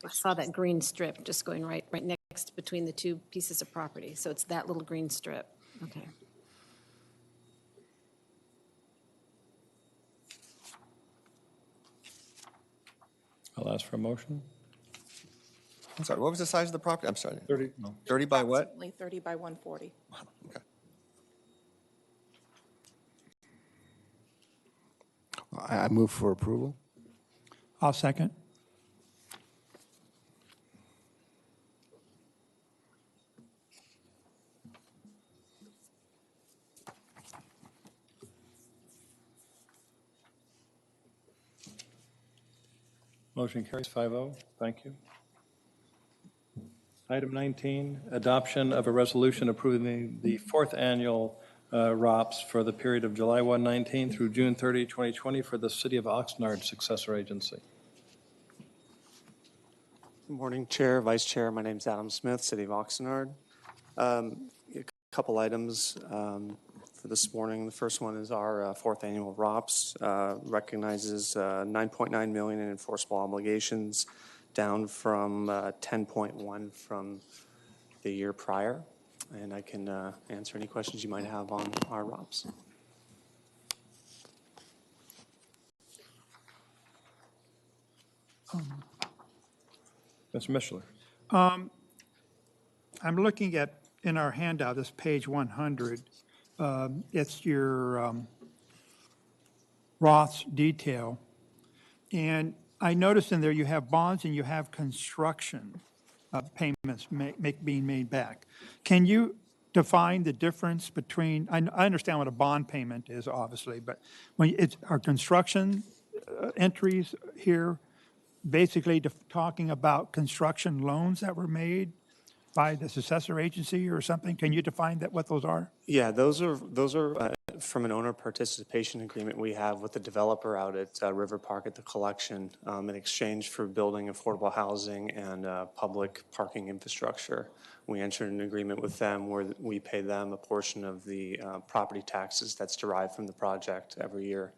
I saw that green strip just going right next between the two pieces of property. So it's that little green strip. Okay. I'll ask for a motion. I'm sorry, what was the size of the property? I'm sorry. 30, no. 30 by what? Approximately 30 by 140. Okay. I move for approval. I'll second. Motion carries 5-0. Thank you. Item 19, adoption of a resolution approving the fourth annual ROPS for the period of July 1, 19 through June 30, 2020 for the City of Oxnard successor agency. Good morning, Chair, Vice Chair. My name's Adam Smith, City of Oxnard. A couple items for this morning. The first one is our fourth annual ROPS, recognizes $9.9 million in enforceable obligations down from 10.1 from the year prior. And I can answer any questions you might have on our ROPS. Mr. Mishler. I'm looking at, in our handout, this page 100, it's your Roth's detail. And I noticed in there you have bonds and you have construction payments being made back. Can you define the difference between, I understand what a bond payment is, obviously, but when are construction entries here basically talking about construction loans that were made by the successor agency or something? Can you define that, what those are? Yeah, those are from an owner participation agreement we have with the developer out at River Park at the collection in exchange for building affordable housing and public parking infrastructure. We entered an agreement with them where we pay them a portion of the property taxes that's derived from the project every year.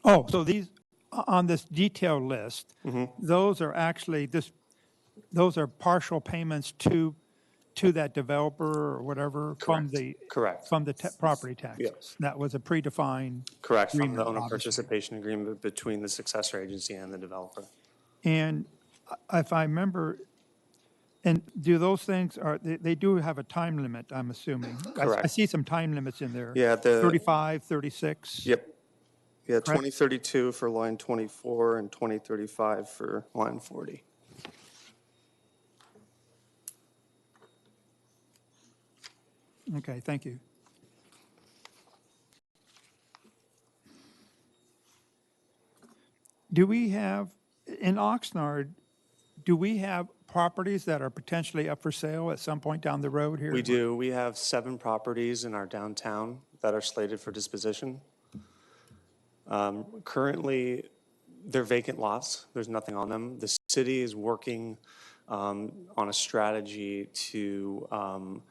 Oh, so these, on this detail list, those are actually, those are partial payments to that developer or whatever from the Correct. from the property taxes. Yes. That was a predefined Correct, from agreement, the owner obviously. participation agreement between the successor agency and the developer. And if I remember, and do those things they do have a time limit, I'm assuming. I Correct. see some time limits in there. Yeah, 35, 36. Yep. Yeah, Correct. 2032 for line 24 and 2035 for line 40. Okay, thank you. Do we have, in Oxnard, do we have properties that are potentially up for sale at some point down the road here? We do. We have 7 properties in our downtown that are slated for disposition. Currently, they're vacant lots. There's nothing on them. The city is working on a strategy to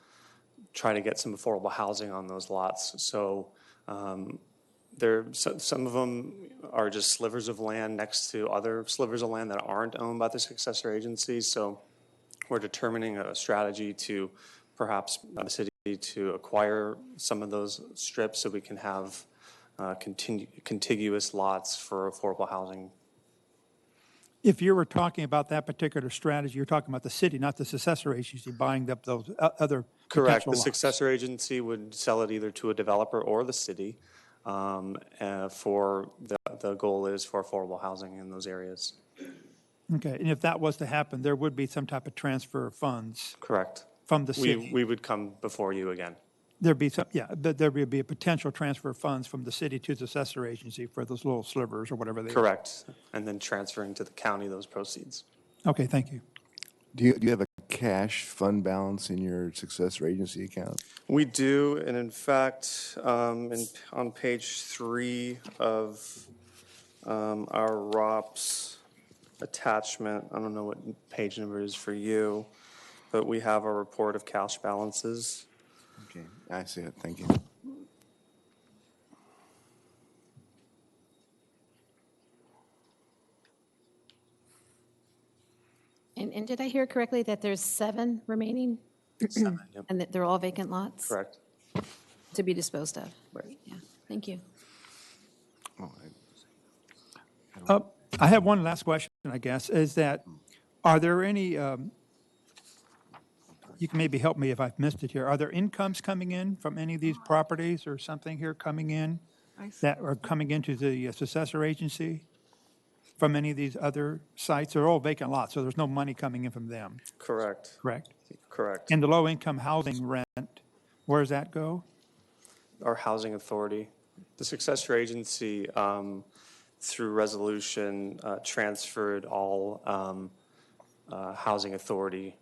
try to get some affordable housing on those lots. So some of them are just slivers of land next to other slivers of land that aren't owned by the successor agency. So we're determining a strategy to perhaps the city to acquire some of those strips so we can have contiguous lots for affordable housing. If you were talking about that particular strategy, you're talking about the city, not the successor agency buying up those other Correct. potential The lots. successor agency would sell it either to a developer or the city. For the goal is for affordable housing in those areas. Okay, and if that was to happen, there would be some type of transfer of funds Correct. from the city. We would come before you again. There'd be some, yeah, there would be a potential transfer of funds from the city to the successor agency for those little slivers or whatever they are. Correct. And then transferring to the county those proceeds. Okay, thank you. Do you have a cash fund balance in your successor agency account? We do, and in fact, on page 3 of our ROPS attachment, I don't know what page number it is for you, but we have a report of cash balances. Okay, I see it. Thank you. And did I hear correctly that there's 7 remaining? 7, yep. And that they're all vacant lots? Correct. To be disposed of? Right. Yeah, thank you. I have one last question, I guess, is that, are there any, you can maybe help me if I've missed it here, are there incomes coming in from any of these properties or something here coming in that are coming into the successor agency from any of these other sites? They're all vacant lots, so there's no money coming in from them, Correct. correct? Correct. And the low-income housing rent, where does that go? Our housing authority. The successor agency, through resolution, transferred all housing authority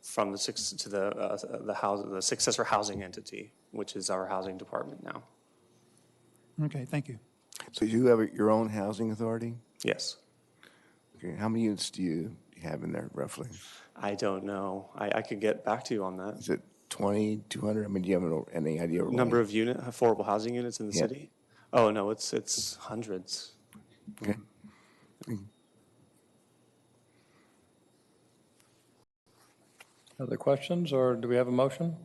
from the successor housing entity, which is our housing department now. Okay, thank you. So you have your own housing authority? Yes. Okay, how many units do you have in there roughly? I don't know. I could get back to you on that. Is it 20, 200? I mean, do you have any idea? Number of affordable housing units in the Yeah. city? Oh, no, it's hundreds. Okay. Other questions, or do we have a motion?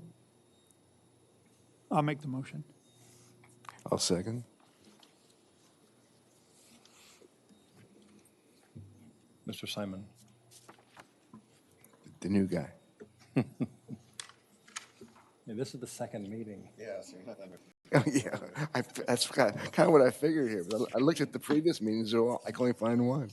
I'll make the motion. I'll second. Mr. Simon? The new guy. Yeah, this is the second meeting. Oh, yeah, that's kind of what I figured here. But I looked at the previous meetings, so I can only find one.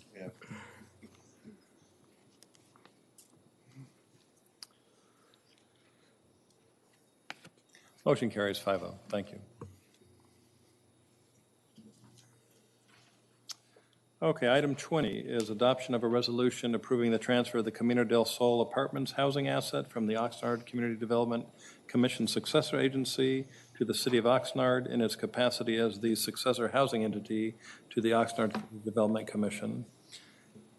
Motion carries 5-0. Thank you. Okay, item 20 is adoption of a resolution approving the transfer of the Camino del Sol Apartments housing asset from the Oxnard Community Development Commission successor agency to the City of Oxnard in its capacity as the successor housing entity to the Oxnard Development Commission,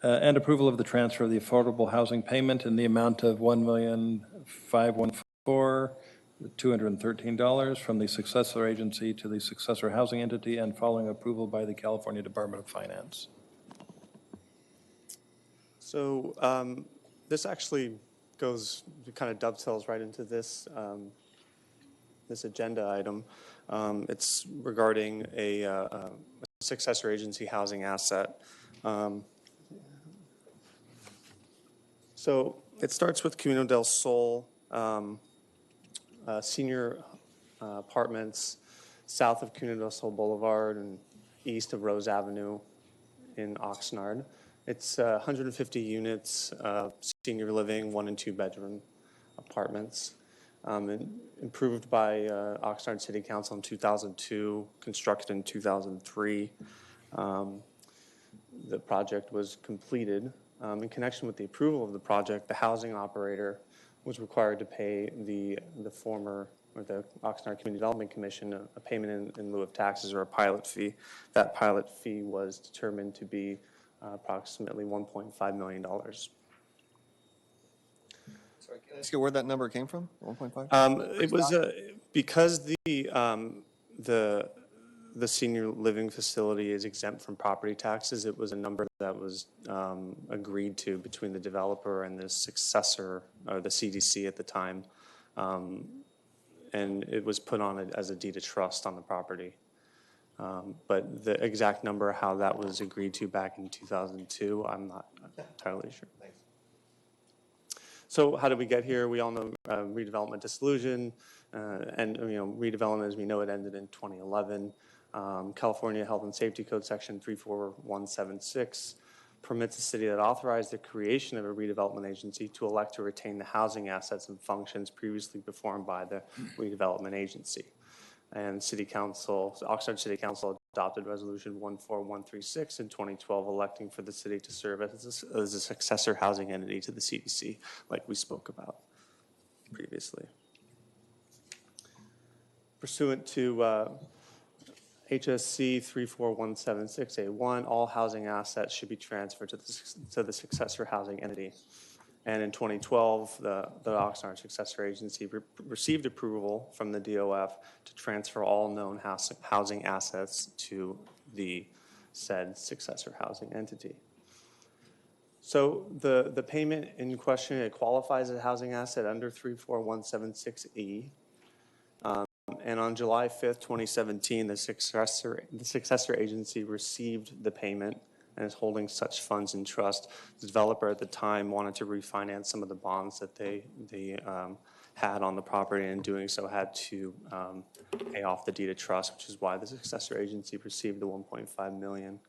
and approval of the transfer of the affordable housing payment in the amount of $1,514,213 from the successor agency to the successor housing entity, and following approval by the California Department of Finance. So this actually kind of dovetails right into this, this agenda item. It's regarding a successor agency housing asset. So it starts with Camino del Sol, senior apartments south of Camino del Sol Boulevard and east of Rose Avenue in Oxnard. It's 150 units, senior living, 1 and 2 bedroom apartments, improved by Oxnard City Council in 2002, constructed in 2003. The project was completed. In connection with the approval of the project, the housing operator was required to pay the former, or the Oxnard Community Development Commission, a payment in lieu of taxes, or a pilot fee. That pilot fee was determined to be approximately $1.5 million. Sorry, can I ask you where that number came from, 1.5? It was because the senior living facility is exempt from property taxes. It was a number that was agreed to between the developer and the successor, or the CDC at the time, and it was put on as a deed of trust on the property. But the exact number, how that was agreed to back in 2002, I'm not entirely sure. Thanks. So how did we get here? We all know redevelopment disillusion, and redevelopment as we know it ended in 2011. California Health and Safety Code Section 34176 permits the city that authorized the creation of a redevelopment agency to elect to retain the housing assets and functions previously performed by the redevelopment agency. And City Council, Oxnard City Council adopted Resolution 14136 in 2012, electing for the city to serve as a successor housing entity to the CDC, like we spoke about previously. Pursuant to HSC 34176A1, all housing assets should be transferred to the successor housing entity. And in 2012, the Oxnard Successor Agency received approval from the DOF to transfer all known housing assets to the said successor housing entity. So the payment in question, it qualifies as a housing asset under 34176E. And on July 5th, 2017, the successor agency received the payment and is holding such funds in trust. The developer at the time wanted to refinance some of the bonds that they had on the property, and in doing so had to pay off the deed of trust, which is why the successor agency received the $1.5 million.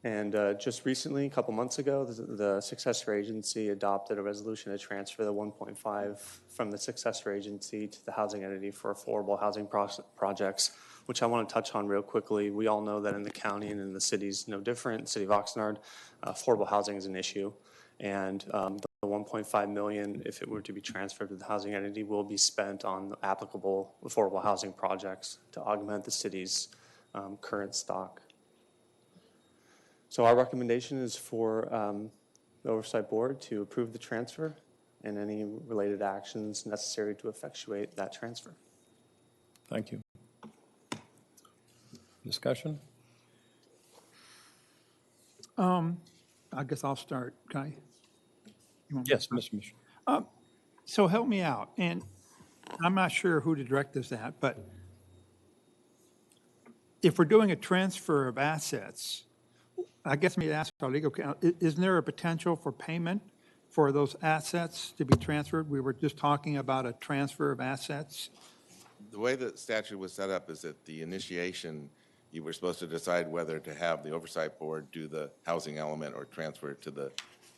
And just recently, a couple months ago, the successor agency adopted a resolution to transfer the 1.5 from the successor agency to the housing entity for affordable housing projects, which I want to touch on real quickly. We all know that in the county and in the cities, no different, city of Oxnard, affordable housing is an issue. And the 1.5 million, if it were to be transferred to the housing entity, will be spent on applicable affordable housing projects to augment the city's current stock. So our recommendation is for the Oversight Board to approve the transfer and any related actions necessary to effectuate that transfer. Thank you. Discussion? I guess I'll start, okay? You want me to Yes, start? Mr. Mishra. So help me out, and I'm not sure who to direct this at, but if we're doing a transfer of assets, I guess me to ask our legal counsel, isn't there a potential for payment for those assets to be transferred? We were just talking about a transfer of assets. The way the statute was set up is that the initiation, you were supposed to decide whether to have the oversight board do the housing element or transfer it to the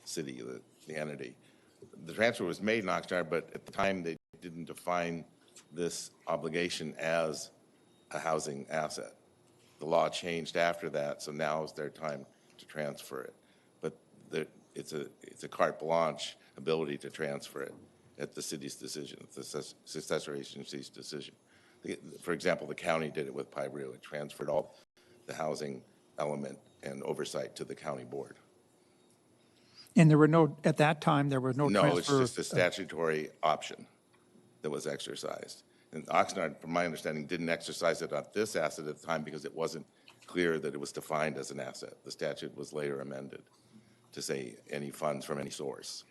city, the entity. The transfer was made in Oxnard, but at the time, they didn't define this obligation as a housing asset. The law changed after that, so now is their time to transfer it. But it's a carte blanche ability to transfer it at the city's decision, at the successor agency's decision. For example, the county did it with Piru. It transferred all the housing element and oversight to the county board. And there were no, at that time, there was no transfer. No, it's just a statutory option that was exercised. And Oxnard, from my understanding, didn't exercise it on this asset at the time because it wasn't clear that it was defined as an asset. The statute was later amended to say any funds from any source.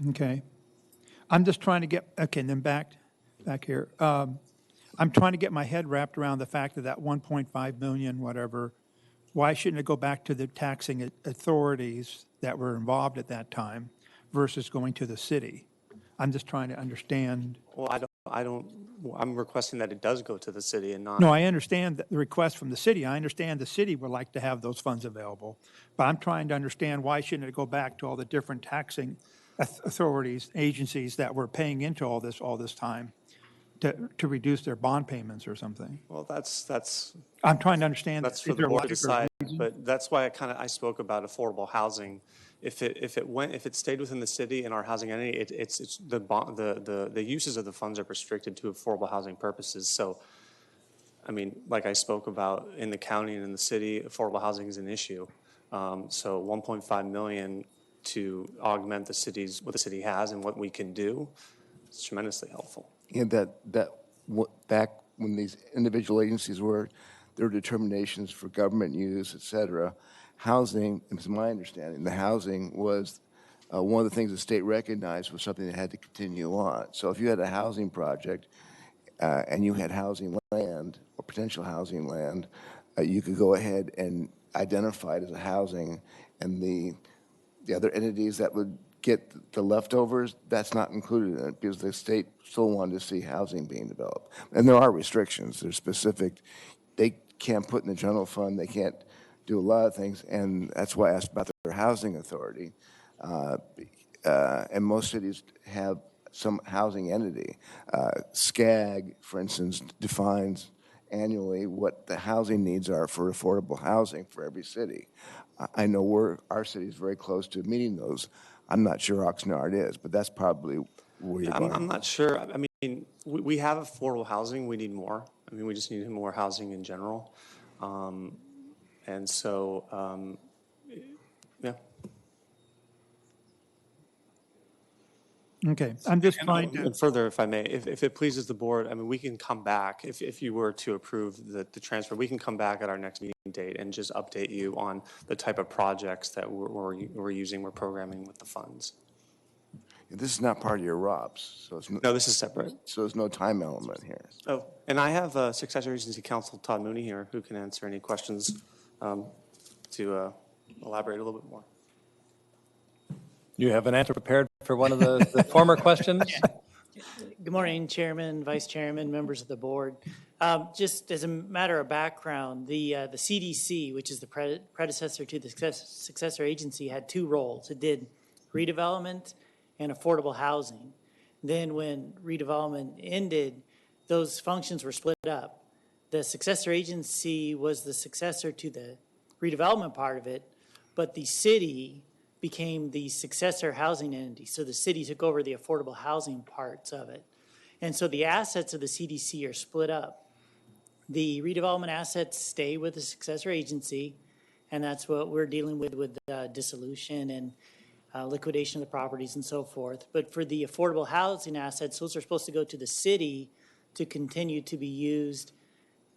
Okay. I'm just trying to get, okay, and then back here. I'm trying to get my head wrapped around the fact that 1.5 million, whatever, why shouldn't it go back to the taxing authorities that were involved at that time versus going to the city? I'm just trying to understand. Well, I'm requesting that it does go to the city and not. No, I understand the request from the city. I understand the city would like to have those funds available. But I'm trying to understand why shouldn't it go back to all the different taxing authorities, agencies that were paying into all this time to reduce their bond payments or something? Well, that's. I'm trying to understand. That's for the board to decide, but that's why I spoke about affordable housing. If it stayed within the city and our housing entity, it's the uses of the funds are restricted to affordable housing purposes. So, I mean, like I spoke about in the county and in the city, affordable housing is an issue. So 1.5 million to augment what the city has and what we can do is tremendously helpful. And back when these individual agencies were, their determinations for government use, et cetera, housing, and to my understanding, the housing was one of the things the state recognized was something that had to continue on. So if you had a housing project and you had housing land or potential housing land, you could go ahead and identify it as a housing, and the other entities that would get the leftovers, that's not included in it because the state still wanted to see housing being developed. And there are restrictions. There's specific, they can't put in the general fund, they can't do a lot of things, and that's why I asked about their housing authority. And most cities have some housing entity. SCAG, for instance, defines annually what the housing needs are for affordable housing for every city. I know our city is very close to meeting those. I'm not sure Oxnard is, but that's probably where you're going. I'm not sure. I mean, we have affordable housing. We need more. I mean, we just need more housing in general. And so, yeah. Okay, I'm just trying to. And further, if I may, if it pleases the board, I mean, we can come back, if you were to approve the transfer, we can come back at our next meeting date and just update you on the type of projects that we're programming with the funds. This is not part of your ROPS, so it's No, this is separate. So there's no time element here. Oh, and I have Successor Agency Counsel Todd Mooney here who can answer any questions to elaborate a little bit more. You have an answer prepared for one of the former questions? Good morning, Chairman, Vice Chairman, members of the board. Just as a matter of background, the CDC, which is the predecessor to the successor agency, had two roles. It did redevelopment and affordable housing. Then when redevelopment ended, those functions were split up. The successor agency was the successor to the redevelopment part of it, but the city became the successor housing entity. So the city took over the affordable housing parts of it. And so the assets of the CDC are split up. The redevelopment assets stay with the successor agency, and that's what we're dealing with dissolution and liquidation of the properties and so forth. But for the affordable housing assets, those are supposed to go to the city to continue to be used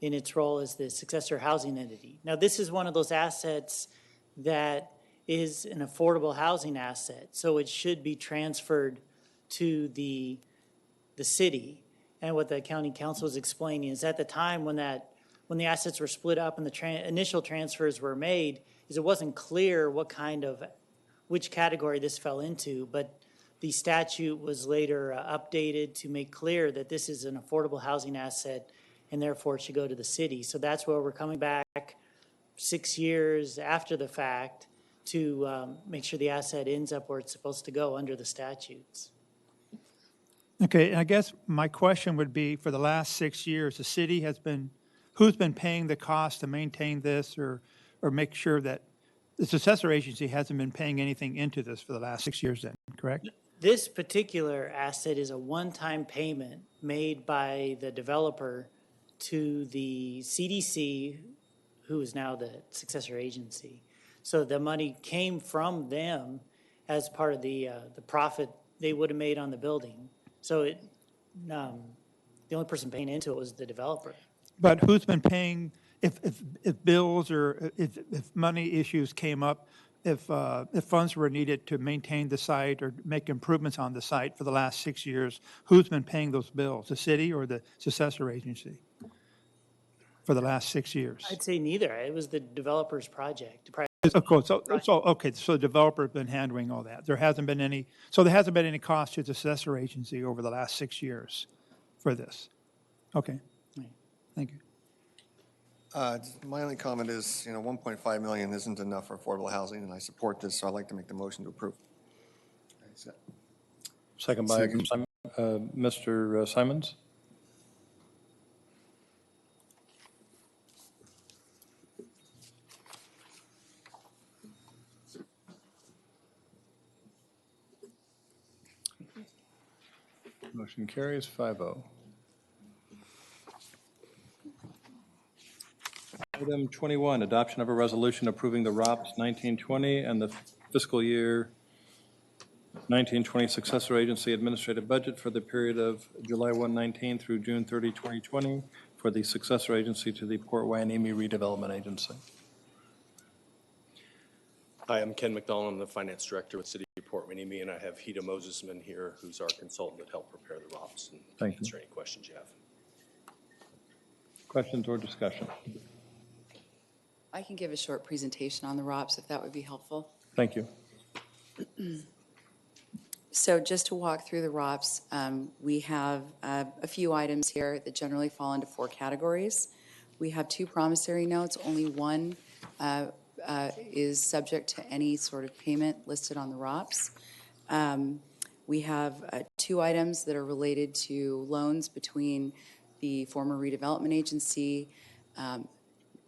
in its role as the successor housing entity. Now, this is one of those assets that is an affordable housing asset, so it should be transferred to the city. And what the county council is explaining is at the time when the assets were split up and the initial transfers were made, is it wasn't clear which category this fell into, but the statute was later updated to make clear that this is an affordable housing asset and therefore it should go to the city. So that's where we're coming back 6 years after the fact to make sure the asset ends up where it's supposed to go under the statutes. Okay, and I guess my question would be, for the last 6 years, the city who's been paying the cost to maintain this or make sure that the successor agency hasn't been paying anything into this for the last 6 years then, correct? This particular asset is a one-time payment made by the developer to the CDC, who is now the successor agency. So the money came from them as part of the profit they would have made on the building. So the only person paying into it was the developer. But who's been paying, if bills or if money issues came up, if funds were needed to maintain the site or make improvements on the site for the last 6 years, who's been paying those bills, the city or the successor agency for the last 6 years? I'd say neither. It was the developer's project. Of course, so okay, so the developer has been handling all that. There hasn't been any cost to the successor agency over the last 6 years for this. Okay, thank you. My only comment is, 1.5 million isn't enough for affordable housing, and I support this, so I'd like to make the motion to approve. Second by Mr. Simons. Motion carries 5-0. Item 21, adoption of a resolution approving the ROPS 1920 and the fiscal year 1920 successor agency administrative budget for the period of July 1/19 through June 30, 2020 for the successor agency to the Port Hueneme Redevelopment Agency. Hi, I'm Ken McDonald. I'm the finance director with City of Port Hueneme, and I have Hida Mosesman here, who's our consultant that helped prepare the ROPS and Thank you. answer any questions you have. Questions or discussion? I can give a short presentation on the ROPS if that would be helpful. Thank you. So just to walk through the ROPS, we have a few items here that generally fall into 4 categories. We have 2 promissory notes. Only one is subject to any sort of payment listed on the ROPS. We have 2 items that are related to loans between the former redevelopment agency,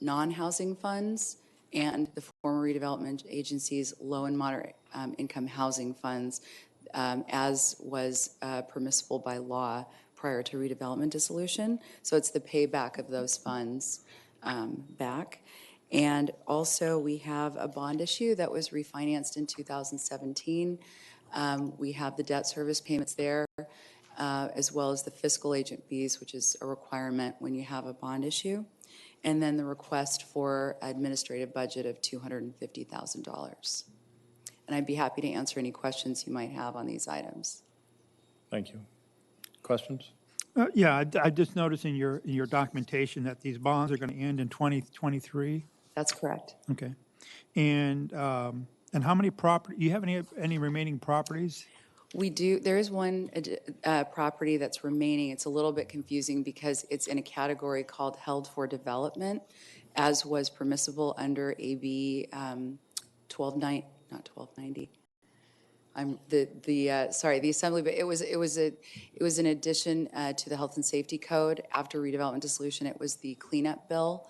non-housing funds, and the former redevelopment agency's low and moderate income housing funds, as was permissible by law prior to redevelopment dissolution. So it's the payback of those funds back. And also we have a bond issue that was refinanced in 2017. We have the debt service payments there, as well as the fiscal agent fees, which is a requirement when you have a bond issue. And then the request for administrative budget of $250,000. And I'd be happy to answer any questions you might have on these items. Thank you. Questions? Yeah, I just noticed in your documentation that these bonds are going to end in 2023. That's correct. Okay, and how many property? Do you have any remaining properties? We do. There is one property that's remaining. It's a little bit confusing because it's in a category called held for development, as was permissible under AB 1290. The assembly, but it was an addition to the health and safety code after redevelopment dissolution. It was the cleanup bill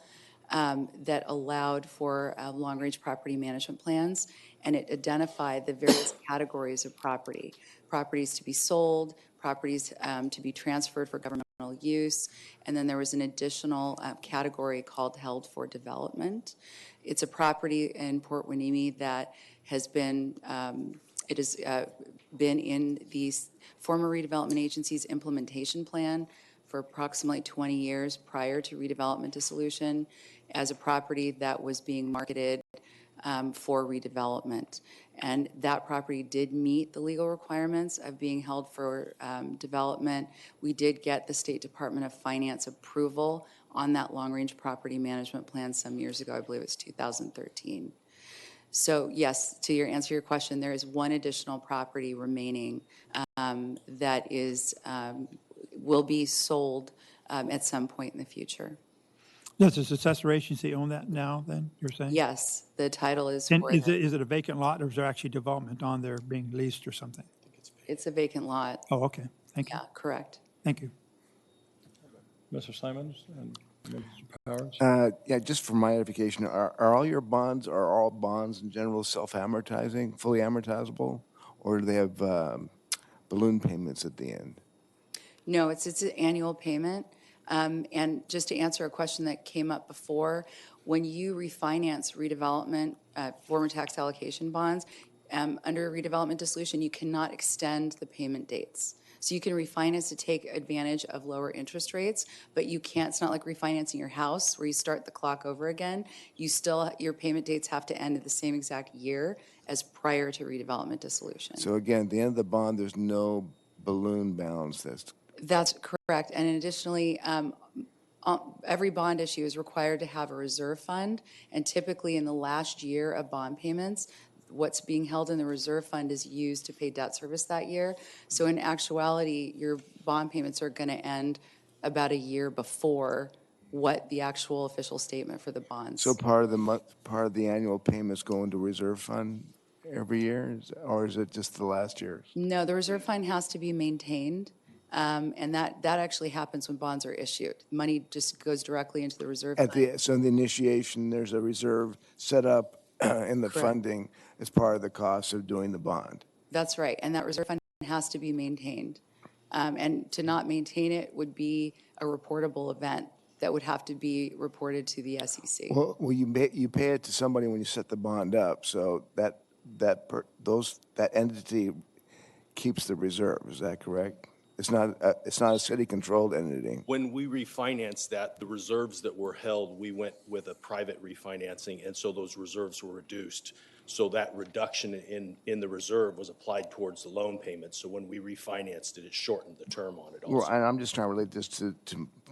that allowed for long-range property management plans, and it identified the various categories of property: properties to be sold, properties to be transferred for governmental use, and then there was an additional category called held for development. It's a property in Port Hueneme that has been it has been in the former redevelopment agency's implementation plan for approximately 20 years prior to redevelopment dissolution as a property that was being marketed for redevelopment. And that property did meet the legal requirements of being held for development. We did get the State Department of Finance approval on that long-range property management plan some years ago. I believe it's 2013. So yes, to answer your question, there is one additional property remaining that will be sold at some point in the future. Does the successor agency own that now, then, you're saying? Yes, the title is And for is the, it a vacant lot, or is there actually development on there being leased or something? it's a vacant lot. Oh, okay, thank you. Yeah, correct. Thank you. Mr. Simons and Mr. Powers? Yeah, just for my edification, are all bonds in general self-amortizing, fully amortizable? Or do they have balloon payments at the end? No, it's an annual payment. And just to answer a question that came up before, when you refinance redevelopment, former tax allocation bonds, under redevelopment dissolution, you cannot extend the payment dates. So you can refinance to take advantage of lower interest rates, but you can't, it's not like refinancing your house where you start the clock over again. Your payment dates have to end at the same exact year as prior to redevelopment dissolution. So again, at the end of the bond, there's no balloon balance That's correct. And additionally, every bond issue is required to have a reserve fund. And typically in the last year of bond payments, what's being held in the reserve fund is used to pay debt service that year. So in actuality, your bond payments are going to end about a year before what the actual official statement for the bonds. So part of the annual payments go into reserve fund every year, or is it just the last year's? No, the reserve fund has to be maintained. And that actually happens when bonds are issued. Money just goes directly into the reserve fund. So in the initiation, there's a reserve set up in the Correct. funding as part of the cost of doing the bond. That's right. And that reserve fund has to be maintained. And to not maintain it would be a reportable event that would have to be reported to the SEC. Well, you pay it to somebody when you set the bond up, so that entity keeps the reserve. Is that correct? It's not a city-controlled entity. When we refinanced that, the reserves that were held, we went with a private refinancing, and so those reserves were reduced. So that reduction in the reserve was applied towards the loan payments. So when we refinanced it, it shortened the term on it also. Well, and I'm just trying to relate this to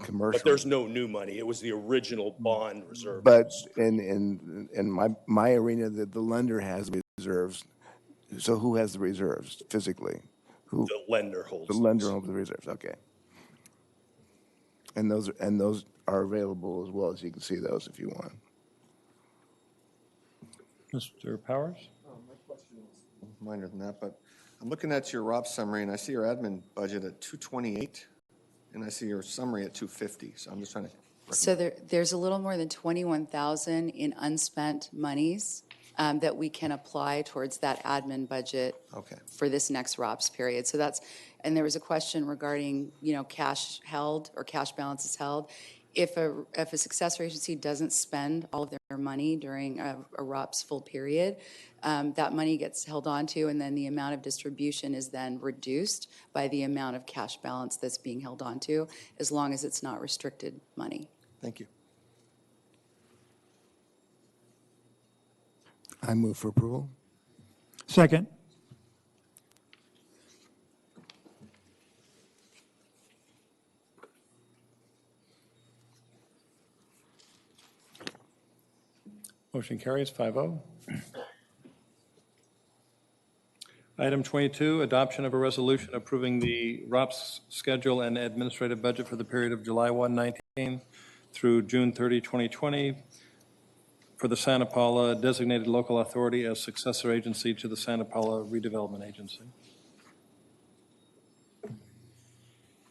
commercial. But there's no new money. It was the original bond reserve. But in my arena, the lender has reserves. So who has the reserves physically? The lender holds. The lender holds the reserves. Okay. And those are available as well, as you can see those if you want. Mr. Powers? My question is minor than that, but I'm looking at your ROP summary, and I see your admin budget at 228, and I see your summary at 250. So I'm just trying to. So there's a little more than 21,000 in unspent monies that we can apply towards that admin budget for this next ROPS period. So and there was a question regarding, cash held or cash balances held. If a successor agency doesn't spend all of their money during a ROPS full period, that money gets held onto, and then the amount of distribution is then reduced by the amount of cash balance that's being held onto, as long as it's not restricted money. Thank you. I move for approval. Second. Motion carries 5-0. Item 22, adoption of a resolution approving the ROPS schedule and administrative budget for the period of July 1, 19 through June 30, 2020 for the Santa Paula designated local authority as successor agency to the Santa Paula redevelopment agency.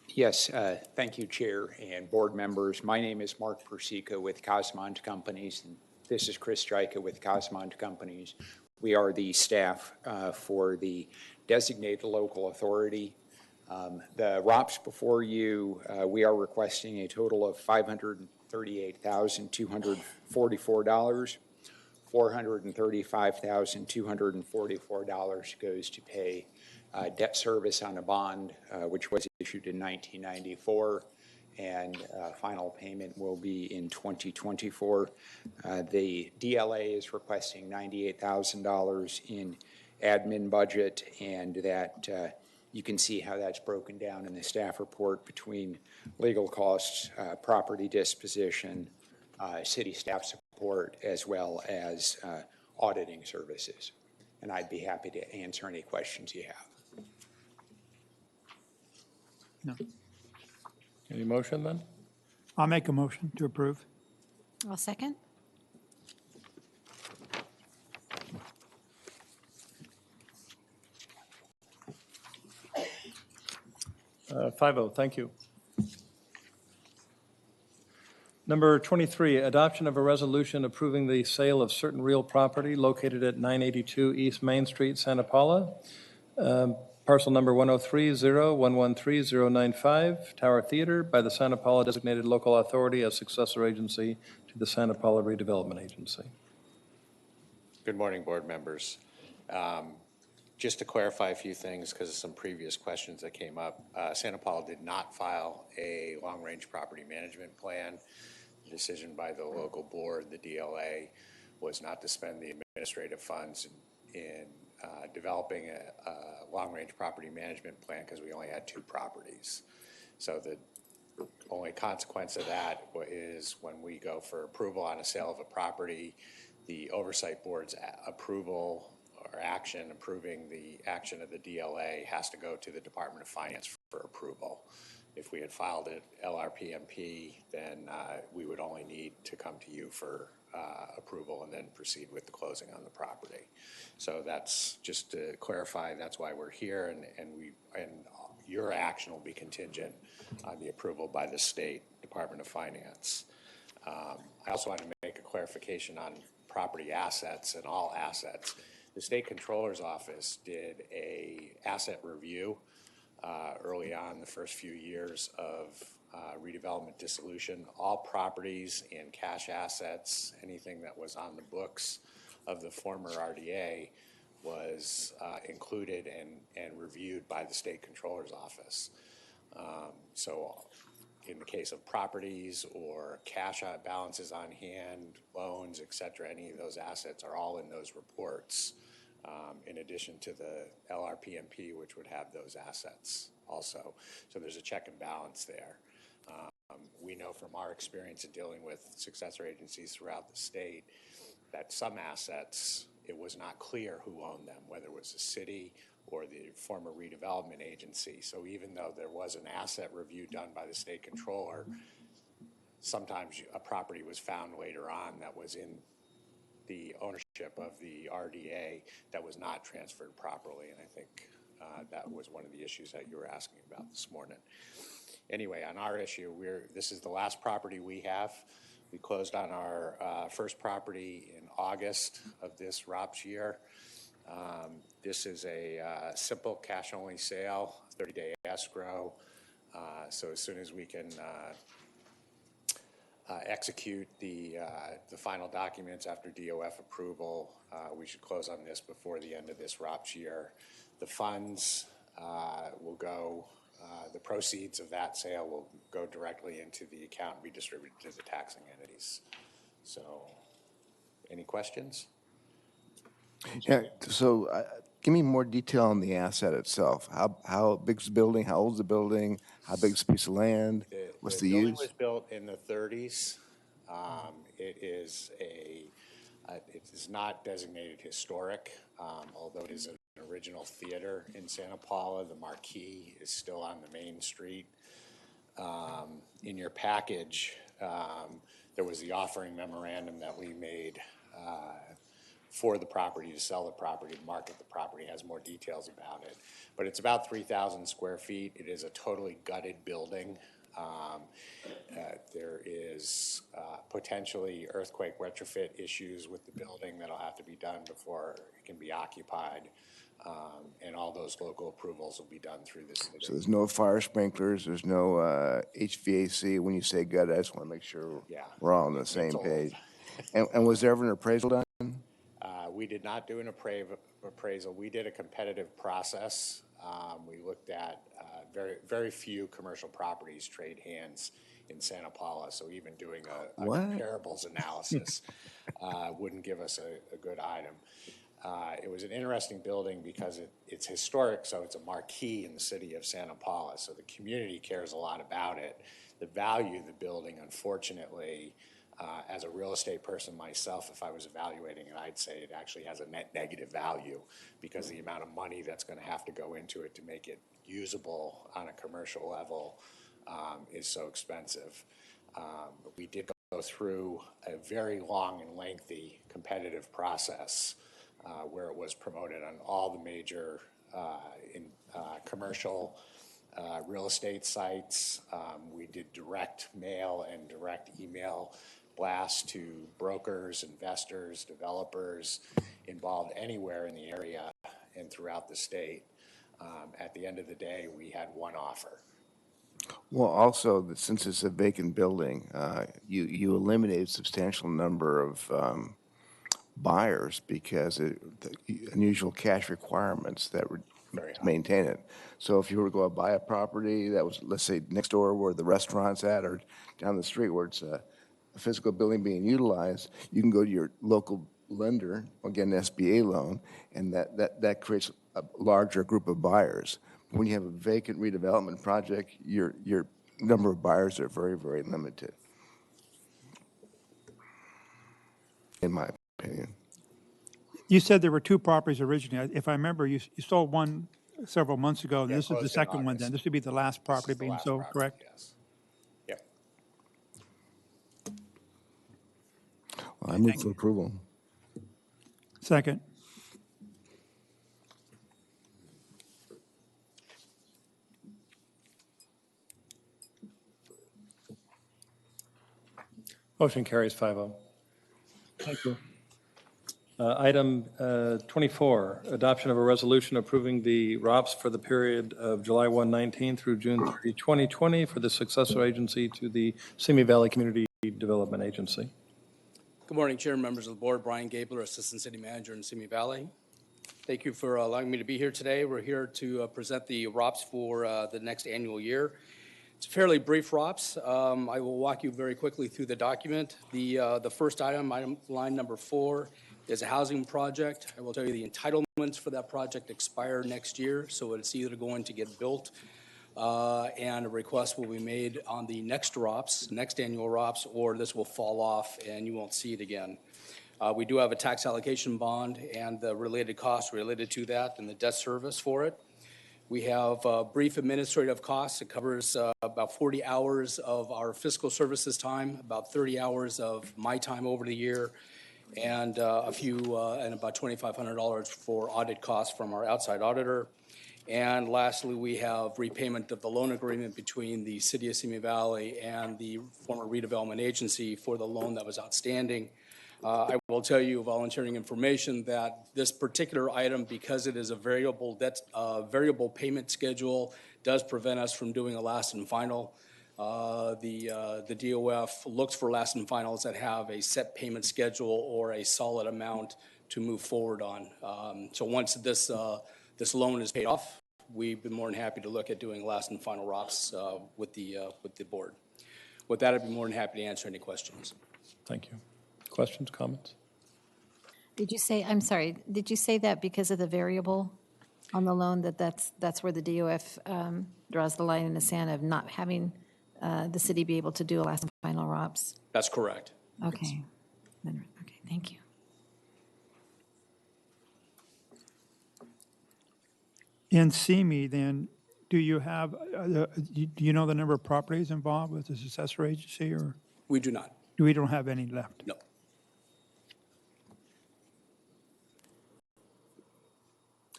Yes, thank you, Chair and board members. My name is Mark Persica with Cosmont Companies, and this is Chris Stryka with Cosmont Companies. We are the staff for the designated local authority. The ROPS before you, we are requesting a total of $538,244. $435,244 goes to pay debt service on a bond which was issued in 1994, and final payment will be in 2024. The DLA is requesting $98,000 in admin budget, and that you can see how that's broken down in the staff report between legal costs, property disposition, city staff support, as well as auditing services. And I'd be happy to answer any questions you have. No. Any motion then? I'll make a motion to approve. I'll second. Uh, 5-0, thank you. Number 23, adoption of a resolution approving the sale of certain real property located at 982 East Main Street, Santa Paula. Parcel number 10301130095, Tower Theater, by the Santa Paula Designated Local Authority as successor agency to the Santa Paula Redevelopment Agency. Good morning, board members. Just to clarify a few things because of some previous questions that came up, Santa Paula did not file a long-range property management plan. The decision by the local board, the DLA, was not to spend the administrative funds in developing a long-range property management plan because we only had 2 properties. So the only consequence of that is when we go for approval on a sale of a property, the Oversight Board's approval or action approving the action of the DLA has to go to the Department of Finance for approval. If we had filed it LRPMP, then we would only need to come to you for approval and then proceed with the closing on the property. So that's just to clarify, that's why we're here, and your action will be contingent on the approval by the State Department of Finance. I also want to make a clarification on property assets and all assets. The State Controller's Office did a asset review early on, the first few years of redevelopment dissolution. All properties and cash assets, anything that was on the books of the former RDA was included and reviewed by the State Controller's Office. So in the case of properties or cash balances on hand, loans, et cetera, any of those assets are all in those reports, in addition to the LRPMP, which would have those assets also. So there's a check and balance there. We know from our experience in dealing with successor agencies throughout the state that some assets, it was not clear who owned them, whether it was the city or the former redevelopment agency. So even though there was an asset review done by the state controller, sometimes a property was found later on that was in the ownership of the RDA that was not transferred properly. And I think that was one of the issues that you were asking about this morning. Anyway, on our issue, this is the last property we have. We closed on our first property in August of this ROPS year. This is a simple cash-only sale, 30-day escrow. So as soon as we can execute the final documents after DOF approval, we should close on this before the end of this ROPS year. The funds will go, the proceeds of that sale will go directly into the account and be distributed to the taxing entities. So, any questions? Yeah, so give me more detail on the asset itself. How big's the building? How old's the building? How big's the piece of land? What's the building use? was built in the 30s. It is not designated historic, although it is an original theater in Santa Paula. The marquee is still on the main street. In your package, there was the offering memorandum that we made for the property, to sell the property, to market the property. It has more details about it. But it's about 3,000 square feet. It is a totally gutted building. There is potentially earthquake retrofit issues with the building that'll have to be done before it can be occupied. And all those local approvals will be done through the city. So there's no fire sprinklers, there's no HVAC. When you say gutted, I just want to make sure we're all on the same page. And was there ever an appraisal done? We did not do an appraisal. We did a competitive process. We looked at very few commercial properties trade hands in Santa Paula, so even doing a comparables analysis wouldn't give us a good item. It was an interesting building because it's historic, so it's a marquee in the city of Santa Paula, so the community cares a lot about it. The value of the building, unfortunately, as a real estate person myself, if I was evaluating it, I'd say it actually has a net negative value because the amount of money that's going to have to go into it to make it usable on a commercial level is so expensive. But we did go through a very long and lengthy competitive process where it was promoted on all the major commercial real estate sites. We did direct mail and direct email blasts to brokers, investors, developers involved anywhere in the area and throughout the state. At the end of the day, we had one offer. Well, also, since it's a vacant building, you eliminate a substantial number of buyers because the unusual cash requirements that would maintain it. So if you were to go out and buy a property that was, let's say, next door where the restaurant's at or down the street where it's a physical building being utilized, you can go to your local lender, again, an SBA loan, and that creates a larger group of buyers. When you have a vacant redevelopment project, your number of buyers are very, very limited, in my opinion. You said there were two properties originally. If I remember, you sold one several months ago, and this is the closed in second one August. then. This would be the last property The being last sold, property, correct? Yes. Yep. Well, I move for approval. Second. Motion carries 5-0. Thank you. Item 24, adoption of a resolution approving the ROPS for the period of July 1, 19 through June 30, 2020 for the successor agency to the Simi Valley Community Development Agency. Good morning, Chair and members of the board. Brian Gabler, Assistant City Manager in Simi Valley. Thank you for allowing me to be here today. We're here to present the ROPS for the next annual year. It's a fairly brief ROPS. I will walk you very quickly through the document. The first item line number 4, is a housing project. I will tell you the entitlements for that project expire next year, so it's either going to get built and a request will be made on the next ROPS, next annual ROPS, or this will fall off and you won't see it again. We do have a tax allocation bond and the related costs related to that and the debt service for it. We have brief administrative costs. It covers about 40 hours of our fiscal services time, about 30 hours of my time over the year, and about $2,500 for audit costs from our outside auditor. And lastly, we have repayment of the loan agreement between the City of Simi Valley and the former redevelopment agency for the loan that was outstanding. I will tell you, volunteering information, that this particular item, because it is a variable payment schedule, does prevent us from doing a last and final. The DOF looks for last and finals that have a set payment schedule or a solid amount to move forward on. So once this loan is paid off, we've been more than happy to look at doing last and final ROPS with the board. With that, I'd be more than happy to answer any questions. Thank you. Questions, comments? Did you say, I'm sorry, did you say that because of the variable on the loan, that's where the DOF draws the line in the sand of not having the city be able to do a last and final ROPS? That's correct. Okay. Okay, thank you. In Simi, then, do you have, do you know the number of properties involved with the successor agency, or? We do not. We don't have any left? No.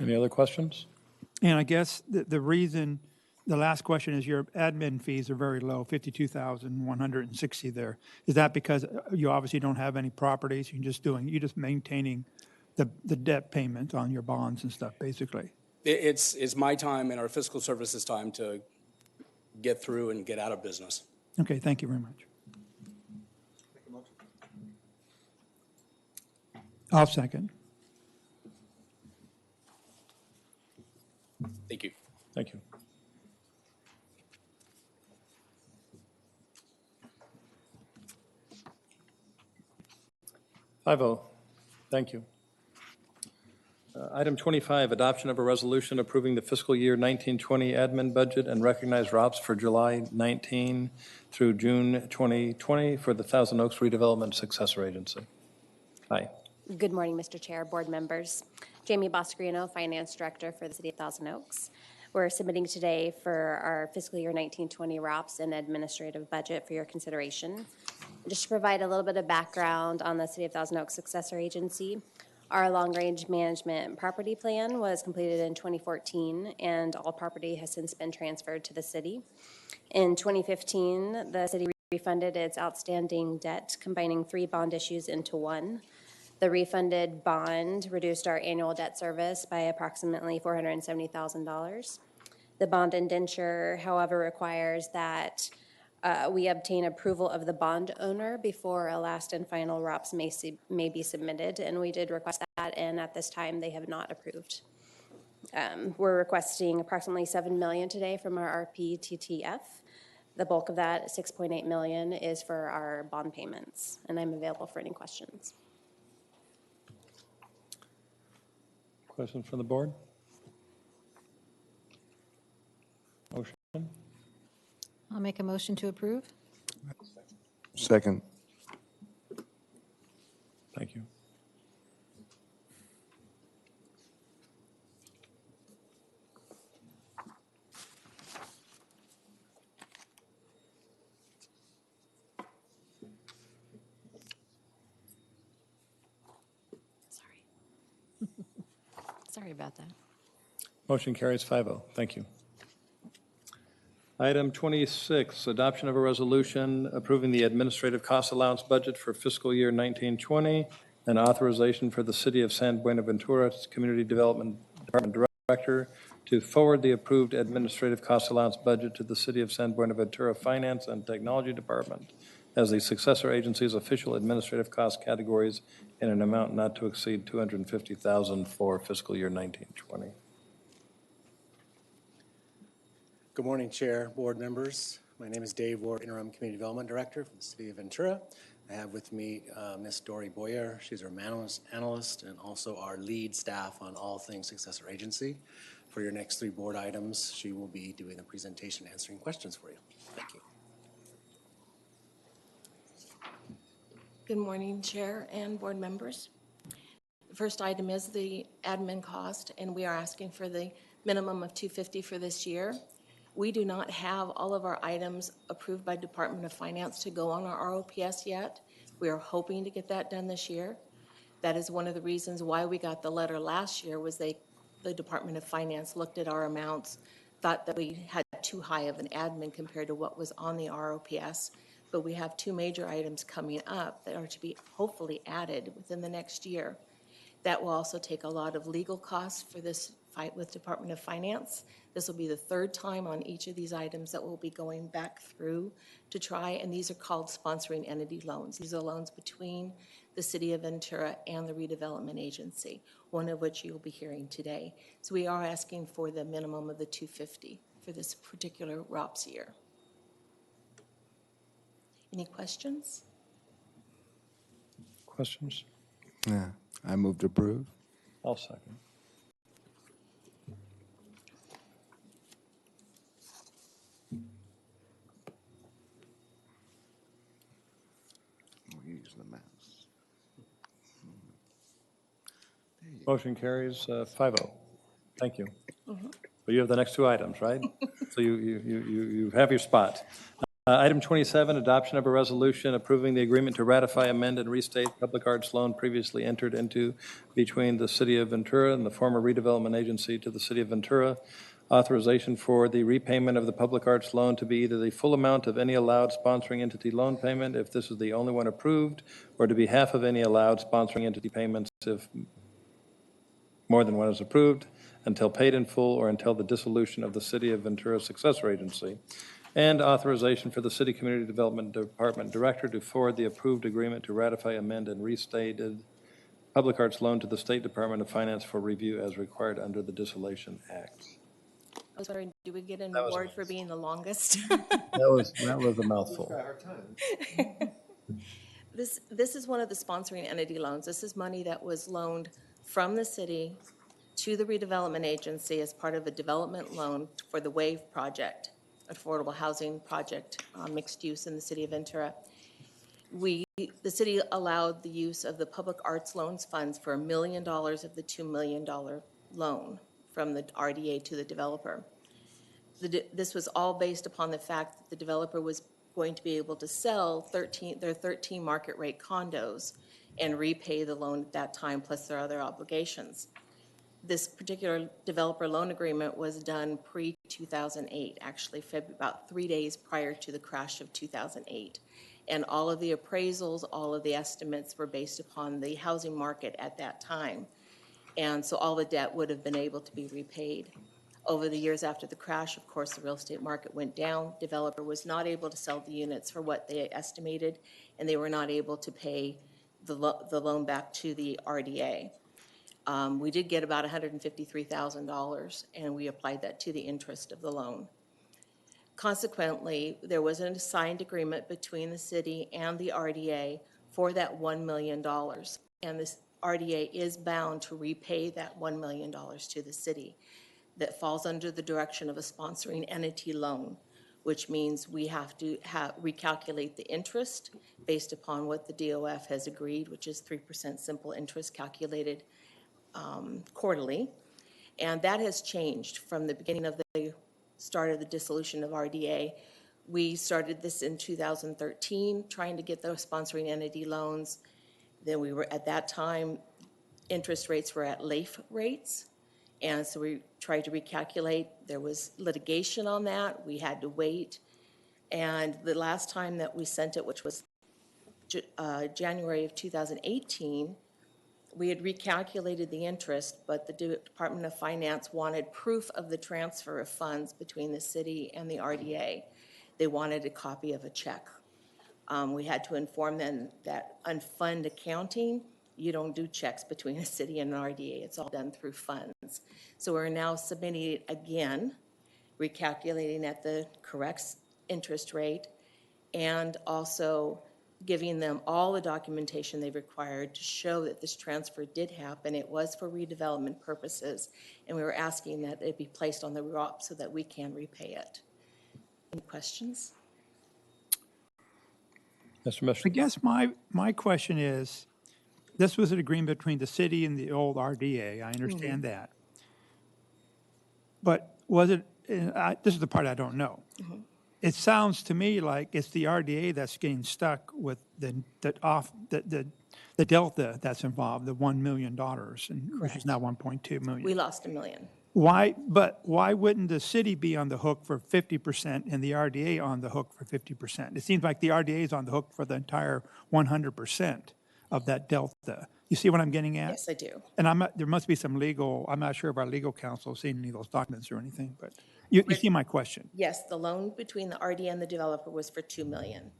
Any other questions? And I guess the reason, the last question is your admin fees are very low, $52,160 there. Is that because you obviously don't have any properties? You're just maintaining the debt payment on your bonds and stuff, basically? It's my time and our fiscal services time to get through and get out of business. Okay, thank you very much. I'll second. Thank you. Thank you. Five oh. Thank you. Item 25, adoption of a resolution approving the fiscal year 1920 admin budget and recognize ROPS for July 19 through June 2020 for the Thousand Oaks Redevelopment Successor Agency. Hi. Good morning, Mr. Chair, board members. Jamie Boscarino, Finance Director for the City of Thousand Oaks. We're submitting today for our fiscal year 1920 ROPS and administrative budget for your consideration. Just to provide a little bit of background on the City of Thousand Oaks Successor Agency, our long-range management property plan was completed in 2014, and all property has since been transferred to the city. In 2015, the city refunded its outstanding debt, combining 3 bond issues into one. The refunded bond reduced our annual debt service by approximately $470,000. The bond indenture, however, requires that we obtain approval of the bond owner before a last and final ROPS may be submitted, and we did request that, and at this time they have not approved. We're requesting approximately $7 million today from our RPTTF. The bulk of that, $6.8 million, is for our bond payments, and I'm available for any questions. Questions from the board? Motion? I'll make a motion to approve. Second. Thank you. Sorry about that. Motion carries 5-0. Thank you. Item 26, adoption of a resolution approving the administrative cost allowance budget for fiscal year 1920 and authorization for the City of San Buenaventura's Community Development Department Director to forward the approved administrative cost allowance budget to the City of San Buenaventura Finance and Technology Department as the successor agency's official administrative cost categories in an amount not to exceed $250,000 for fiscal year 1920. Good morning, Chair, board members. My name is Dave Ward, Interim Community Development Director from the City of Ventura. I have with me Ms. Dory Boyer. She's our analyst and also our lead staff on all things successor agency. For your next 3 board items, she will be doing a presentation, answering questions for you. Thank you. Good morning, Chair and board members. The first item is the admin cost, and we are asking for the minimum of $250 for this year. We do not have all of our items approved by Department of Finance to go on our ROPS yet. We are hoping to get that done this year. That is one of the reasons why we got the letter last year, was the Department of Finance looked at our amounts, thought that we had too high of an admin compared to what was on the ROPS. But we have 2 major items coming up that are to be hopefully added within the next year. That will also take a lot of legal costs for this fight with Department of Finance. This will be the 3rd time on each of these items that we'll be going back through to try, and these are called sponsoring entity loans. These are loans between the City of Ventura and the redevelopment agency, one of which you'll be hearing today. So we are asking for the minimum of the $250 for this particular ROPS year. Any questions? Questions? Yeah, I move to approve. I'll second. We're using the mouse. Motion carries 5-0. Thank you. But you have the next 2 items, right? So you have your spot. Item 27, adoption of a resolution approving the agreement to ratify, amend, and restate public arts loan previously entered into between the City of Ventura and the former redevelopment agency to the City of Ventura. Authorization for the repayment of the public arts loan to be either the full amount of any allowed sponsoring entity loan payment, if this is the only one approved, or to be half of any allowed sponsoring entity payments if more than one is approved, until paid in full or until the dissolution of the City of Ventura successor agency. And authorization for the City Community Development Department Director to forward the approved agreement to ratify, amend, and restated public arts loan to the State Department of Finance for review as required under the Dissolution Act. I was wondering, do we get an That was award for being the longest? That was a mouthful. This is one of the sponsoring entity loans. This is money that was loaned from the city to the redevelopment agency as part of a development loan for the WAVE project, affordable housing project, mixed use in the city of Ventura. The city allowed the use of the public arts loans funds for $1 million of the $2 million loan from the RDA to the developer. This was all based upon the fact that the developer was going to be able to sell their 13 market rate condos and repay the loan at that time, plus their other obligations. This particular developer loan agreement was done pre-2008, actually about 3 days prior to the crash of 2008. And all of the appraisals, all of the estimates were based upon the housing market at that time. And so all the debt would have been able to be repaid. Over the years after the crash, of course, the real estate market went down. Developer was not able to sell the units for what they estimated, and they were not able to pay the loan back to the RDA. We did get about $153,000, and we applied that to the interest of the loan. Consequently, there was an signed agreement between the city and the RDA for that $1 million, and this RDA is bound to repay that $1 million to the city. That falls under the direction of a sponsoring entity loan, which means we have to recalculate the interest based upon what the DOF has agreed, which is 3% simple interest calculated quarterly. And that has changed from the beginning of the start of the dissolution of RDA. We started this in 2013, trying to get those sponsoring entity loans. Then we were, at that time, interest rates were at LAIF rates. And so we tried to recalculate. There was litigation on that. We had to wait. And the last time that we sent it, which was January of 2018, we had recalculated the interest, but the Department of Finance wanted proof of the transfer of funds between the city and the RDA. They wanted a copy of a check. We had to inform them that on fund accounting, you don't do checks between a city and an RDA. It's all done through funds. So we're now submitting it again, recalculating at the correct interest rate, and also giving them all the documentation they required to show that this transfer did happen. It was for redevelopment purposes, and we were asking that it be placed on the ROP so that we can repay it. Any questions? Mr. Mishra. I guess my question is, this was an agreement between the city and the old RDA. I understand that. But was it, this is the part I don't know. It sounds to me like it's the RDA that's getting stuck with the delta that's involved, the $1 million, which is now 1.2 million. We lost $1 million. Why wouldn't the city be on the hook for 50% and the RDA on the hook for 50%? It seems like the RDA is on the hook for the entire 100% of that delta. You see what I'm getting at? Yes, I do. And there must be some legal, I'm not sure if our legal counsel has seen any of those documents or anything, but you see my question. Yes, the loan between the RDA and the developer was for $2 million.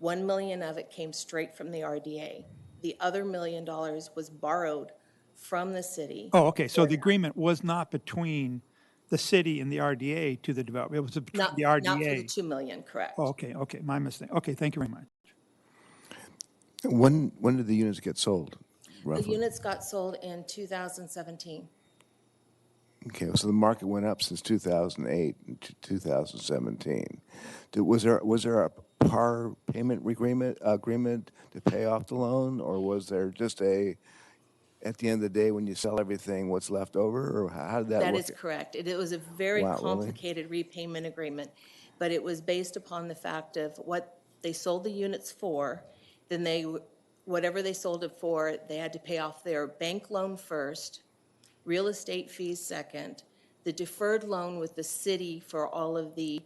$1 million of it came straight from the RDA. The other $1 million was borrowed from the city. Oh, okay, so the agreement was not between the city and the RDA to the developer, it was between the RDA. Not for the $2 million, correct. Oh, okay, my mistake. Okay, thank you very much. When did the units get sold, roughly? The units got sold in 2017. Okay, so the market went up since 2008 to 2017. Was there a par payment agreement to pay off the loan, or was there just at the end of the day, when you sell everything, what's left over, or how did that work? That is correct. It was a very Wow, really? complicated repayment agreement, but it was based upon the fact of what they sold the units for. Then whatever they sold it for, they had to pay off their bank loan first, real estate fees second, the deferred loan with the city for all of the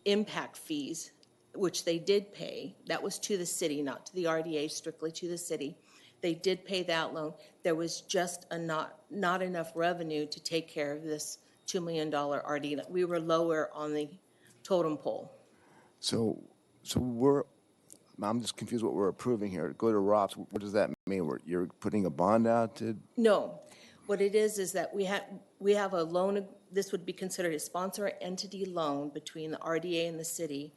impact fees, which they did pay. That was to the city, not to the RDA, strictly to the city. They did pay that loan. There was just not enough revenue to take care of this $2 million RDA. We were lower on the totem pole. So I'm just confused what we're approving here. Go to ROPS, what does that mean? You're putting a bond out to? No. What it is that we have a loan, this would be considered a sponsor entity loan between the RDA and the city.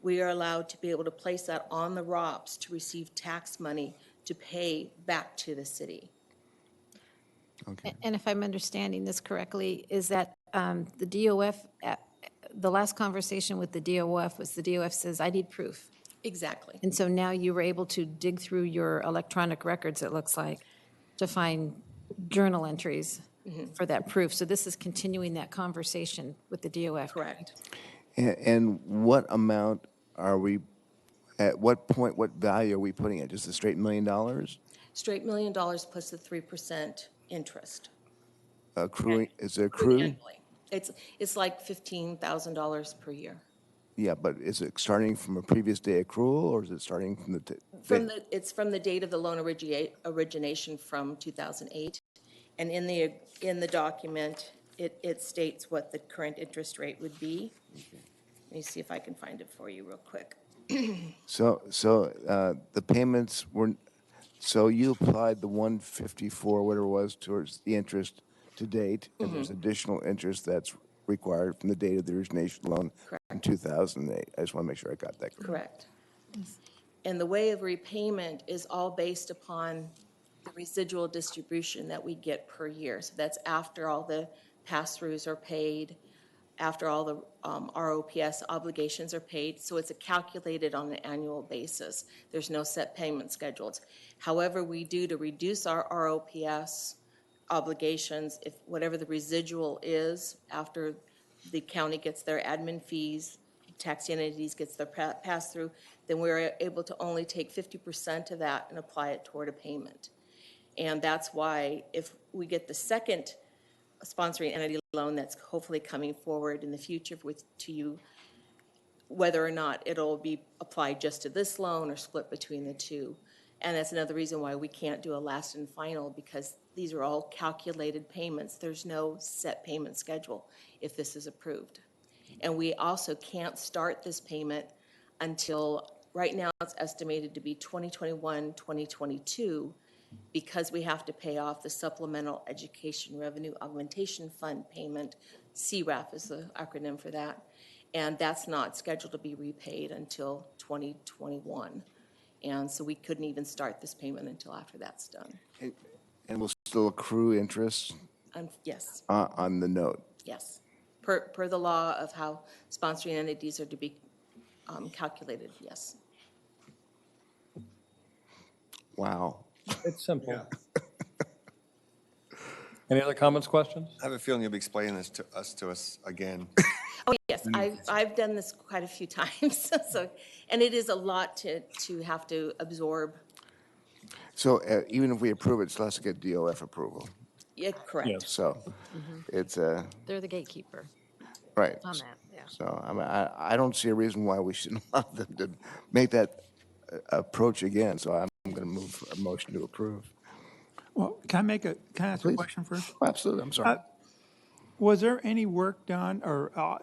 We are allowed to be able to place that on the ROPS to receive tax money to pay back to the city. And if I'm understanding this correctly, is that the DOF, the last conversation with the DOF was the DOF says, I need proof. Exactly. And so now you were able to dig through your electronic records, it looks like, to find journal entries for that proof. So this is continuing that conversation with the DOF. Correct. And what amount are we, at what point, what value are we putting it? Just a straight $1 million? Straight $1 million plus the 3% interest. Accruing, is it accrued? Annually. It's like $15,000 per year. Yeah, but is it starting from a previous day accrual, or is it starting from the? It's from the date of the loan origination from 2008. And in the document, it states what the current interest rate would be. Let me see if I can find it for you real quick. So the payments were, so you applied the 154, whatever it was, towards the interest to date, and there's additional interest that's required from the date of the origination loan in 2008. I just want to make sure I got that correct. Correct. And the way of repayment is all based upon the residual distribution that we get per year. So that's after all the pass-throughs are paid, after all the ROPS obligations are paid. So it's calculated on an annual basis. There's no set payment schedules. However, we do to reduce our ROPS obligations, if whatever the residual is after the county gets their admin fees, tax entities gets their pass-through, then we're able to only take 50% of that and apply it toward a payment. And that's why if we get the second sponsoring entity loan that's hopefully coming forward in the future to you, whether or not it'll be applied just to this loan or split between the two. And that's another reason why we can't do a last and final, because these are all calculated payments. There's no set payment schedule if this is approved. And we also can't start this payment until, right now it's estimated to be 2021, 2022, because we have to pay off the Supplemental Education Revenue Augmentation Fund payment. CRAF is the acronym for that. And that's not scheduled to be repaid until 2021. And so we couldn't even start this payment until after that's done. And we'll still accrue interest? Yes. On the note? Yes. Per the law of how sponsoring entities are to be calculated, yes. Wow. It's simple. Any other comments, questions? I have a feeling you'll be explaining this to us again. Oh, yes, I've done this quite a few times. So, and it is a lot to have to absorb. So even if we approve it, it still has to get DOF approval? Yeah, correct. Yes. So it's a. They're the gatekeeper. Right. On that, yeah. So I mean, I don't see a reason why we shouldn't allow them to make that approach again. So I'm going to move a motion to approve. Well, can I ask Please. a question first? Oh, absolutely, I'm sorry. Was there any work done or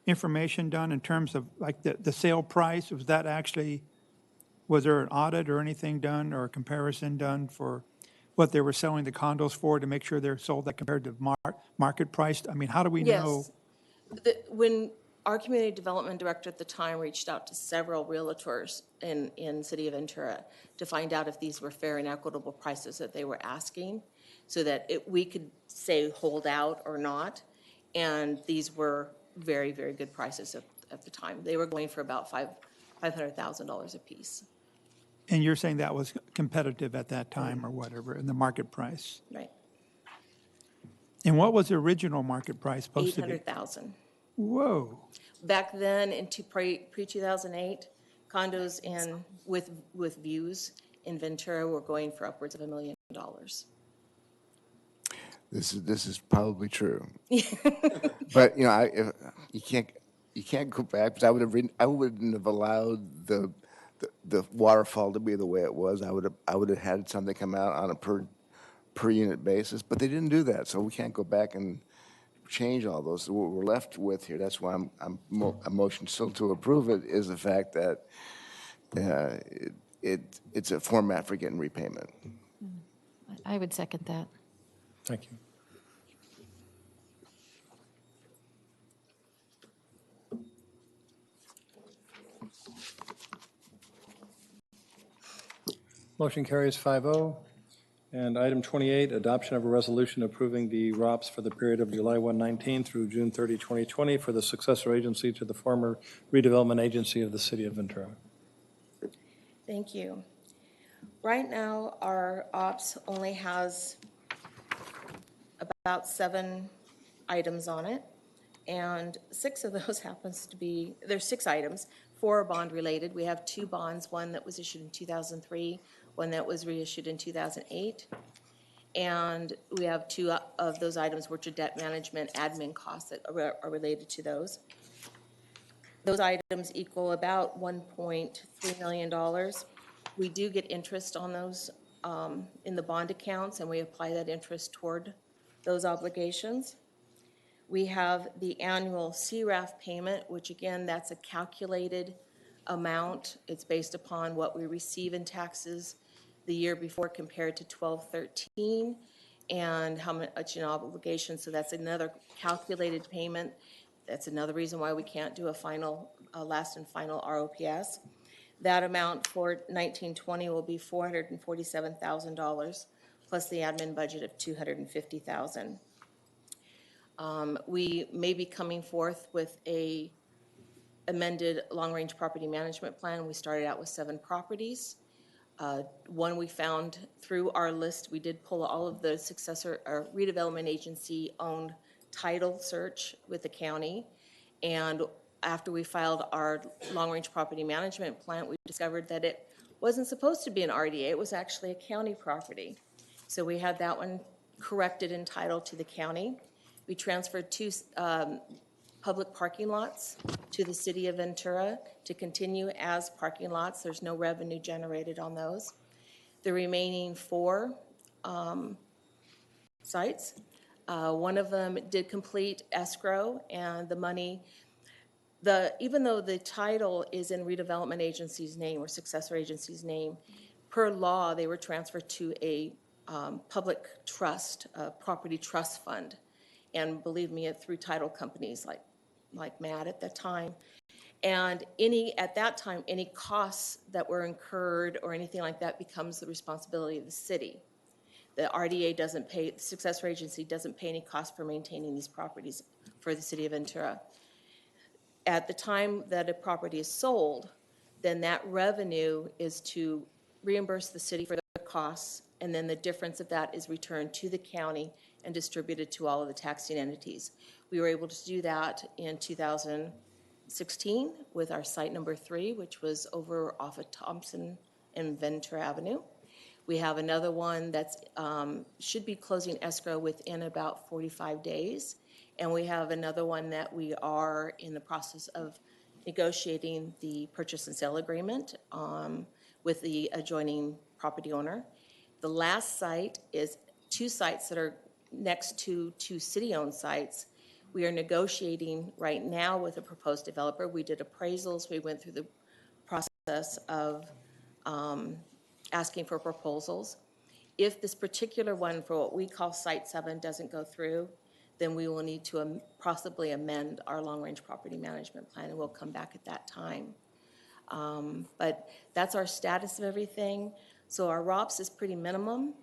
information done in terms of like the sale price? Was there an audit or anything done or a comparison done for what they were selling the condos for to make sure they're sold that compared to market price? I mean, how do we know? Yes. When our community development director at the time reached out to several realtors in City of Ventura to find out if these were fair and equitable prices that they were asking, so that we could say hold out or not. And these were very, very good prices at the time. They were going for about $500,000 a piece. And you're saying that was competitive at that time or whatever in the market price? Right. And what was the original market price supposed to be? $800,000. Whoa. Back then, pre-2008, condos with views in Ventura were going for upwards of $1 million. This is probably true. But you know, you can't go back, because I wouldn't have allowed the waterfall to be the way it was. I would have had something come out on a per unit basis, but they didn't do that. So we can't go back and change all those. So what we're left with here, that's why a motion still to approve it, is the fact that it's a format for getting repayment. I would second that. Thank you. Motion carries 5-0. And item 28, adoption of a resolution approving the ROPS for the period of July 1/19 through June 30, 2020 for the successor agency to the former redevelopment agency of the city of Ventura. Thank you. Right now, our ops only has about 7 items on it, and 6 of those happens to be, there's 6 items, 4 are bond related. We have 2 bonds, one that was issued in 2003, one that was reissued in 2008. And we have 2 of those items which are debt management admin costs that are related to those. Those items equal about $1.3 million. We do get interest on those in the bond accounts, and we apply that interest toward those obligations. We have the annual CRAF payment, which again, that's a calculated amount. It's based upon what we receive in taxes the year before compared to 12/13 and how much in obligation. So that's another calculated payment. That's another reason why we can't do a final, last and final ROPS. That amount for 1920 will be $447,000 plus the admin budget of $250,000. We may be coming forth with a amended long-range property management plan. We started out with 7 properties. One we found through our list, we did pull all of the successor or redevelopment agency owned title search with the county. And after we filed our long-range property management plan, we discovered that it wasn't supposed to be an RDA. It was actually a county property. So we had that one corrected in title to the county. We transferred 2 public parking lots to the city of Ventura to continue as parking lots. There's no revenue generated on those. The remaining 4 sites, one of them did complete escrow, and the money, even though the title is in redevelopment agency's name or successor agency's name, per law, they were transferred to a public trust, a property trust fund. And believe me, through title companies like MAD at that time. And at that time, any costs that were incurred or anything like that becomes the responsibility of the city. The RDA doesn't pay, the successor agency doesn't pay any cost for maintaining these properties for the city of Ventura. At the time that a property is sold, then that revenue is to reimburse the city for the costs, and then the difference of that is returned to the county and distributed to all of the taxing entities. We were able to do that in 2016 with our site number 3, which was over off of Thompson and Ventura Avenue. We have another one that's should be closing escrow within about 45 days. And we have another one that we are in the process of negotiating the purchase and sale agreement with the adjoining property owner. The last site is 2 sites that are next to 2 city-owned sites. We are negotiating right now with a proposed developer. We did appraisals. We went through the process of asking for proposals. If this particular one for what we call Site 7 doesn't go through, then we will need to possibly amend our long-range property management plan, and we'll come back at that time. But that's our status of everything. So our ROPS is pretty minimum.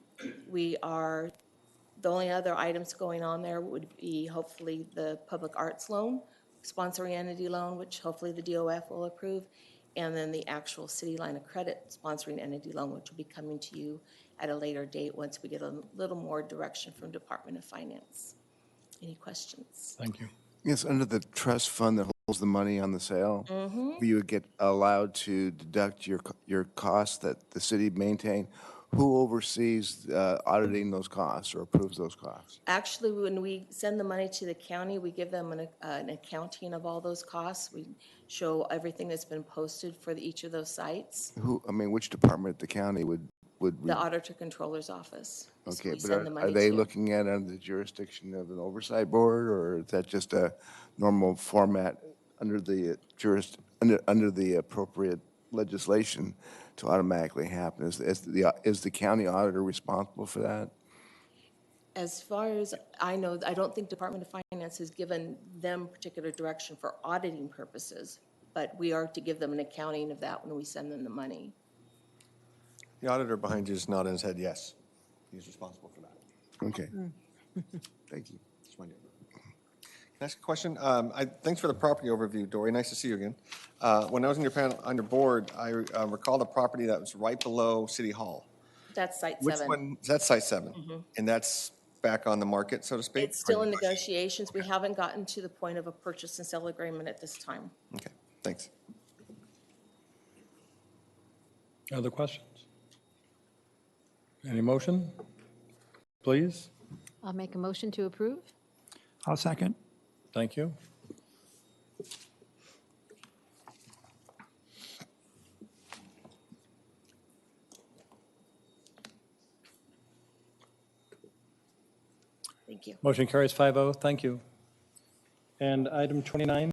The only other items going on there would be hopefully the public arts loan, sponsoring entity loan, which hopefully the DOF will approve, and then the actual city line of credit sponsoring entity loan, which will be coming to you at a later date once we get a little more direction from Department of Finance. Any questions? Thank you. Yes, under the trust fund that holds the money on the sale, you would get allowed to deduct your costs that the city maintain. Who oversees auditing those costs or approves those costs? Actually, when we send the money to the county, we give them an accounting of all those costs. We show everything that's been posted for each of those sites. Which department at the county would The Auditor Controller's Office. Okay, we but send the money are they to. looking at it under the jurisdiction of an oversight board, or is that just a normal format under the under the appropriate legislation to automatically happen? Is the county auditor responsible for that? As far as I know, I don't think Department of Finance has given them particular direction for auditing purposes, but we are to give them an accounting of that when we send them the money. The auditor behind you is nodding his head yes. He's responsible for that. Okay. Thank you. Just wondering. Can I ask a question? Thanks for the property overview, Dory. Nice to see you again. When I was on your panel, on your board, I recall the property that was right below City Hall. That's Site Which 7. one? That's Site 7. Mhm. And that's back on the market, so to speak? It's still in negotiations. We haven't gotten to the point of a purchase and sale agreement at this time. Okay, thanks. Other questions? Any motion, please? I'll make a motion to approve. I'll second. Thank you. Thank you. Motion carries 5-0. Thank you. And item 29,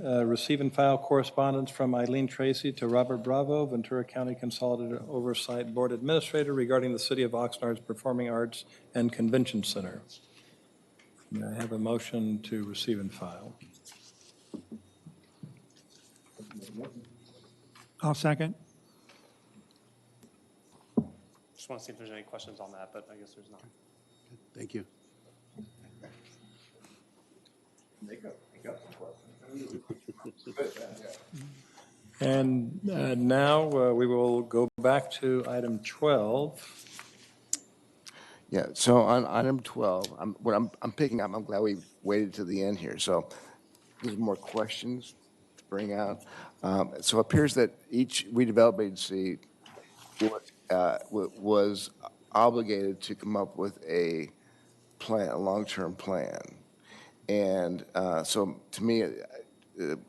receive and file correspondence from Eileen Tracy to Robert Bravo, Ventura County Consolidated Oversight Board Administrator regarding the City of Oxnard's Performing Arts and Convention Center. May I have a motion to receive and file? I'll second. Just want to see if there's any questions on that, but I guess there's not. Thank you. And now we will go back to item 12. Yeah, so on item 12, what I'm picking up, I'm glad we waited to the end here. So there's more questions to bring out. So it appears that each redevelopment agency was obligated to come up with a plan, a long-term plan. And so to me,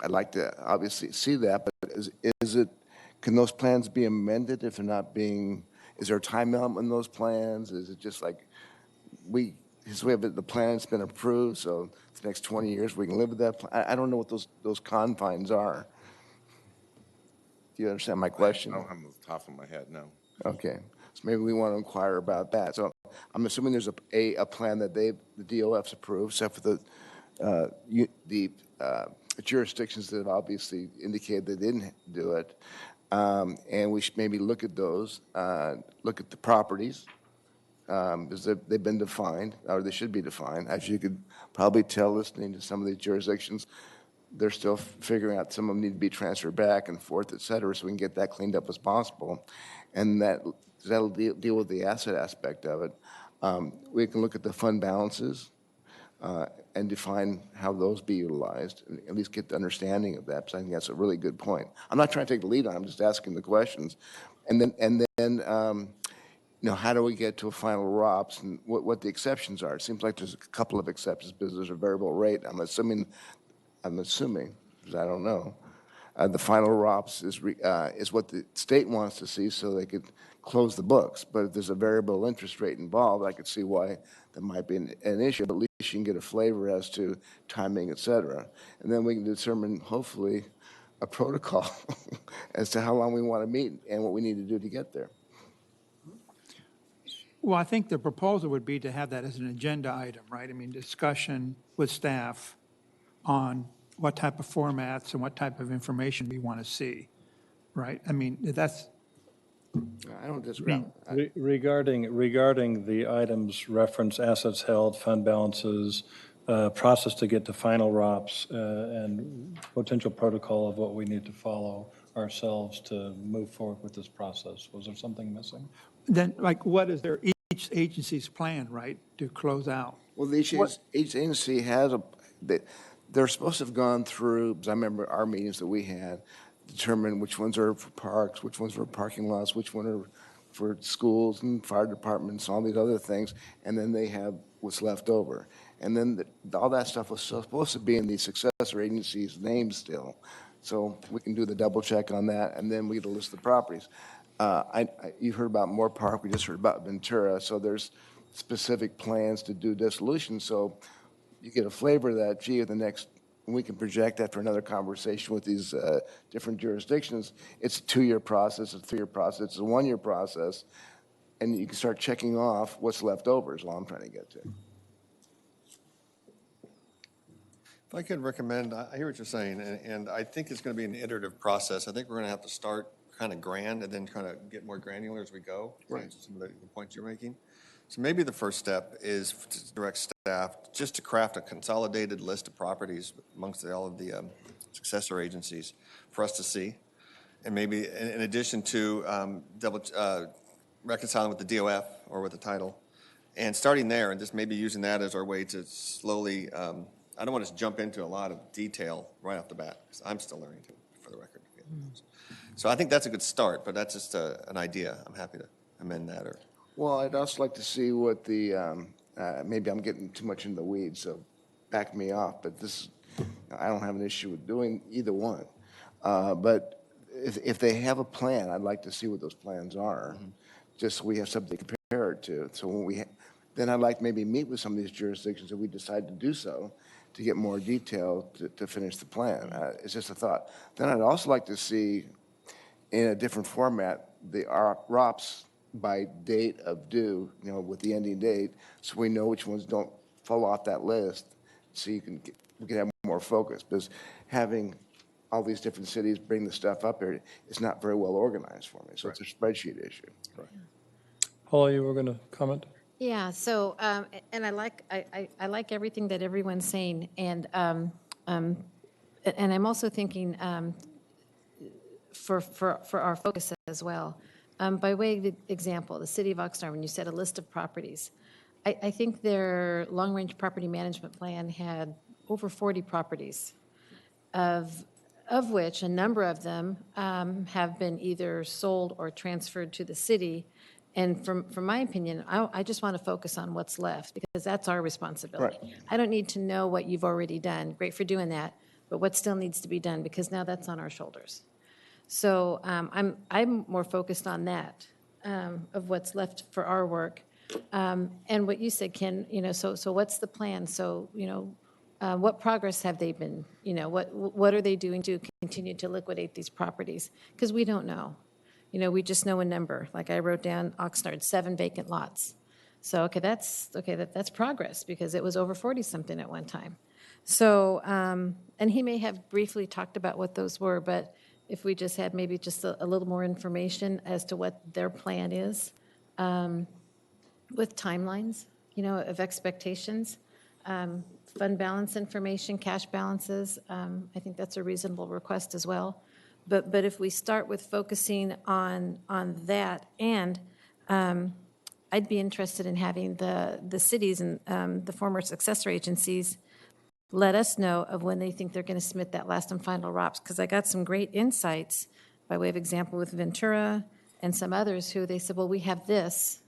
I'd like to obviously see that, but can those plans be amended if they're not being, is there a time element in those plans? Is it just like because we have the plan that's been approved, so the next 20 years we can live with that plan? I don't know what those confines are. Do you understand my question? I don't have them off the top of my head, no. Okay, so maybe we want to inquire about that. So I'm assuming there's a plan that the DOF's approved, except for the jurisdictions that have obviously indicated they didn't do it. And we should maybe look at those, look at the properties, because they've been defined, or they should be defined. As you could probably tell, listening to some of these jurisdictions, they're still figuring out some of them need to be transferred back and forth, et cetera, so we can get that cleaned up as possible. And that'll deal with the asset aspect of it. We can look at the fund balances and define how those be utilized, and at least get the understanding of that, because I think that's a really good point. I'm not trying to take the lead on it, I'm just asking the questions. And then how do we get to a final ROPS and what the exceptions are? It seems like there's a couple of exceptions because there's a variable rate. I'm assuming, because I don't know. The final ROPS is what the state wants to see so they could close the books. But if there's a variable interest rate involved, I could see why that might be an issue. But at least you can get a flavor as to timing, et cetera. And then we can determine, hopefully, a protocol as to how long we want to meet and what we need to do to get there. Well, I think the proposal would be to have that as an agenda item, right? I mean, discussion with staff on what type of formats and what type of information we want to see, right? I mean, that's. I don't disagree. Regarding the items reference assets held, fund balances, process to get to final ROPS, and potential protocol of what we need to follow ourselves to move forward with this process. Was there something missing? Then, like, what is each agency's plan, right, to close out? Well, each agency has they're supposed to have gone through, because I remember our meetings that we had, determine which ones are for parks, which ones are for parking lots, which one are for schools and fire departments, all these other things, and then they have what's left over. And then all that stuff was supposed to be in the successor agency's name still. So we can do the double check on that, and then we get a list of the properties. You heard about Moore Park, we just heard about Ventura, so there's specific plans to do dissolution. So you get a flavor of that, gee, we can project after another conversation with these different jurisdictions. It's a 2-year process, it's a 3-year process, it's a 1-year process. and you can start checking off what's left over is all I'm trying to get to. If I could recommend, I hear what you're saying, and I think it's going to be an iterative process. I think we're going to have to start kind of grand and then kind of get more granular as we go. Right. Some of the points you're making. So maybe the first step is to direct staff just to craft a consolidated list of properties amongst all of the successor agencies for us to see. And maybe in addition to reconciling with the DOF or with the title, and starting there and just maybe using that as our way to slowly, I don't want to jump into a lot of detail right off the bat, because I'm still learning too, for the record. So I think that's a good start, but that's just an idea. I'm happy to amend that. Or Well, I'd also like to see what the, maybe I'm getting too much in the weeds, so back me off, but this, I don't have an issue with doing either one. But if they have a plan, I'd like to see what those plans are, just so we have something to compare it to. So when then I'd like maybe meet with some of these jurisdictions if we decide to do so, to get more detail to finish the plan. It's just a thought. Then I'd also like to see, in a different format, the ROPS by date of due, with the ending date, so we know which ones don't fall off that list, so we can have more focus. Because having all these different cities bring the stuff up here, it's not very well organized for me, so it's a spreadsheet issue. Right. Paula, you were going to comment? Yeah, so, and I like everything that everyone's saying, and I'm also thinking for our focus as well. By way of example, the city of Oxnard, when you said a list of properties, I think their long-range property management plan had over 40 properties, of which a number of them have been either sold or transferred to the city. And from my opinion, I just want to focus on what's left, because that's our responsibility. Right. I don't need to know what you've already done. Great for doing that, but what still needs to be done, because now that's on our shoulders. So I'm more focused on that, of what's left for our work. And what you said, Ken, so what's the plan? So, what progress have they been, what are they doing to continue to liquidate these properties? Because we don't know. We just know a number. Like I wrote down Oxnard, 7 vacant lots. So, that's progress, because it was over 40-something at one time. So, and he may have briefly talked about what those were, but if we just had maybe just a little more information as to what their plan is, with timelines, of expectations, fund balance information, cash balances, I think that's a reasonable request as well. But if we start with focusing on that, and I'd be interested in having the cities and the former successor agencies let us know of when they think they're going to submit that last and final ROPS, because I got some great insights by way of example with Ventura and some others who they said, well, we have this,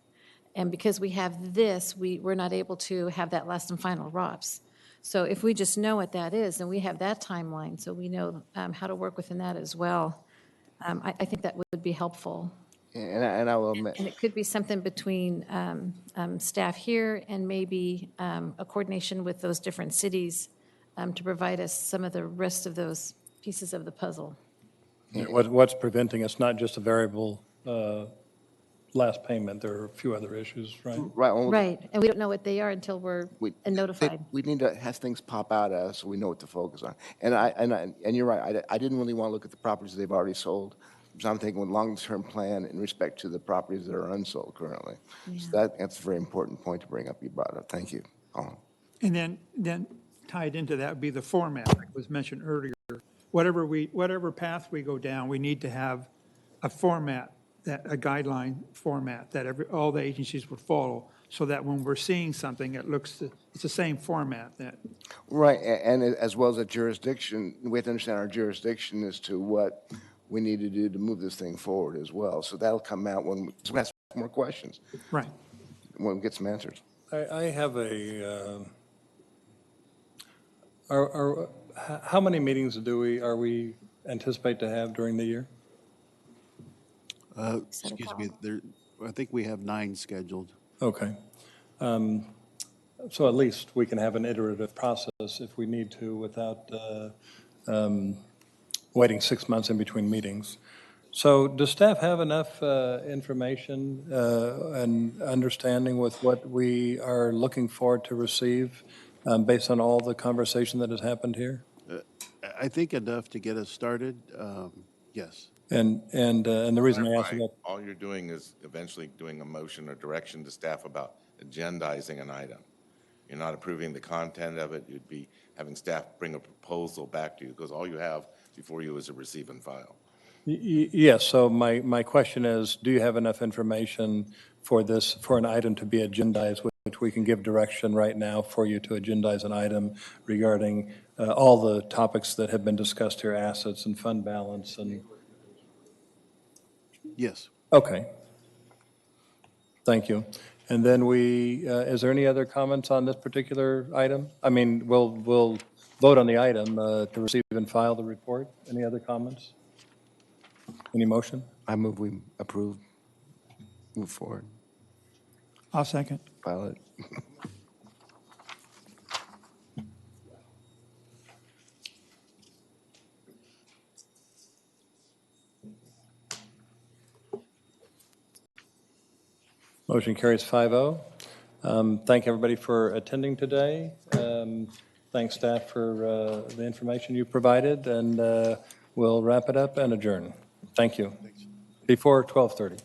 and because we have this, we're not able to have that last and final ROPS. So if we just know what that is, and we have that timeline, so we know how to work within that as well, I think that would be helpful. And I will admit. And it could be something between staff here and maybe a coordination with those different cities to provide us some of the rest of those pieces of the puzzle. What's preventing us, not just a variable last payment, there are a few other issues, right? Right. Right, and we don't know what they are until we're notified. We need to have things pop out at us so we know what to focus on. And you're right, I didn't really want to look at the properties they've already sold. So I'm thinking with long-term plan in respect to the properties that are unsold currently. Yeah. So that's a very important point to bring up, you brought up. Thank you. And then tied into that would be the format, like was mentioned earlier. Whatever path we go down, we need to have a format, a guideline format that all the agencies would follow, so that when we're seeing something, it's the same format. Right, and as well as a jurisdiction, we have to understand our jurisdiction as to what we need to do to move this thing forward as well. So that'll come out when we ask more questions. Right. When we get some answers. I have how many meetings are we anticipate to have during the year? Excuse me, I think we have 9 scheduled. Okay. So at least we can have an iterative process if we need to without waiting 6 months in between meetings. So does staff have enough information and understanding with what we are looking forward to receive based on all the conversation that has happened here? I think enough to get us started, yes. And the reason I asked Clarify, about, all you're doing is eventually doing a motion or direction to staff about agendizing an item. You're not approving the content of it. You'd be having staff bring a proposal back to you, because all you have before you is a receive and file. yes, so my question is, do you have enough information for this, for an item to be agendized, which we can give direction right now for you to agendize an item regarding all the topics that have been discussed here, assets and fund balance and? Yes. Okay. Thank you. And then is there any other comments on this particular item? I mean, we'll vote on the item to receive and file the report. Any other comments? Any motion? I move we approve, move forward, I'll second. file it. Motion carries 5-0. Thank everybody for attending today. Thanks staff for the information you provided, and we'll wrap it up and adjourn. Thank you. Before 12:30.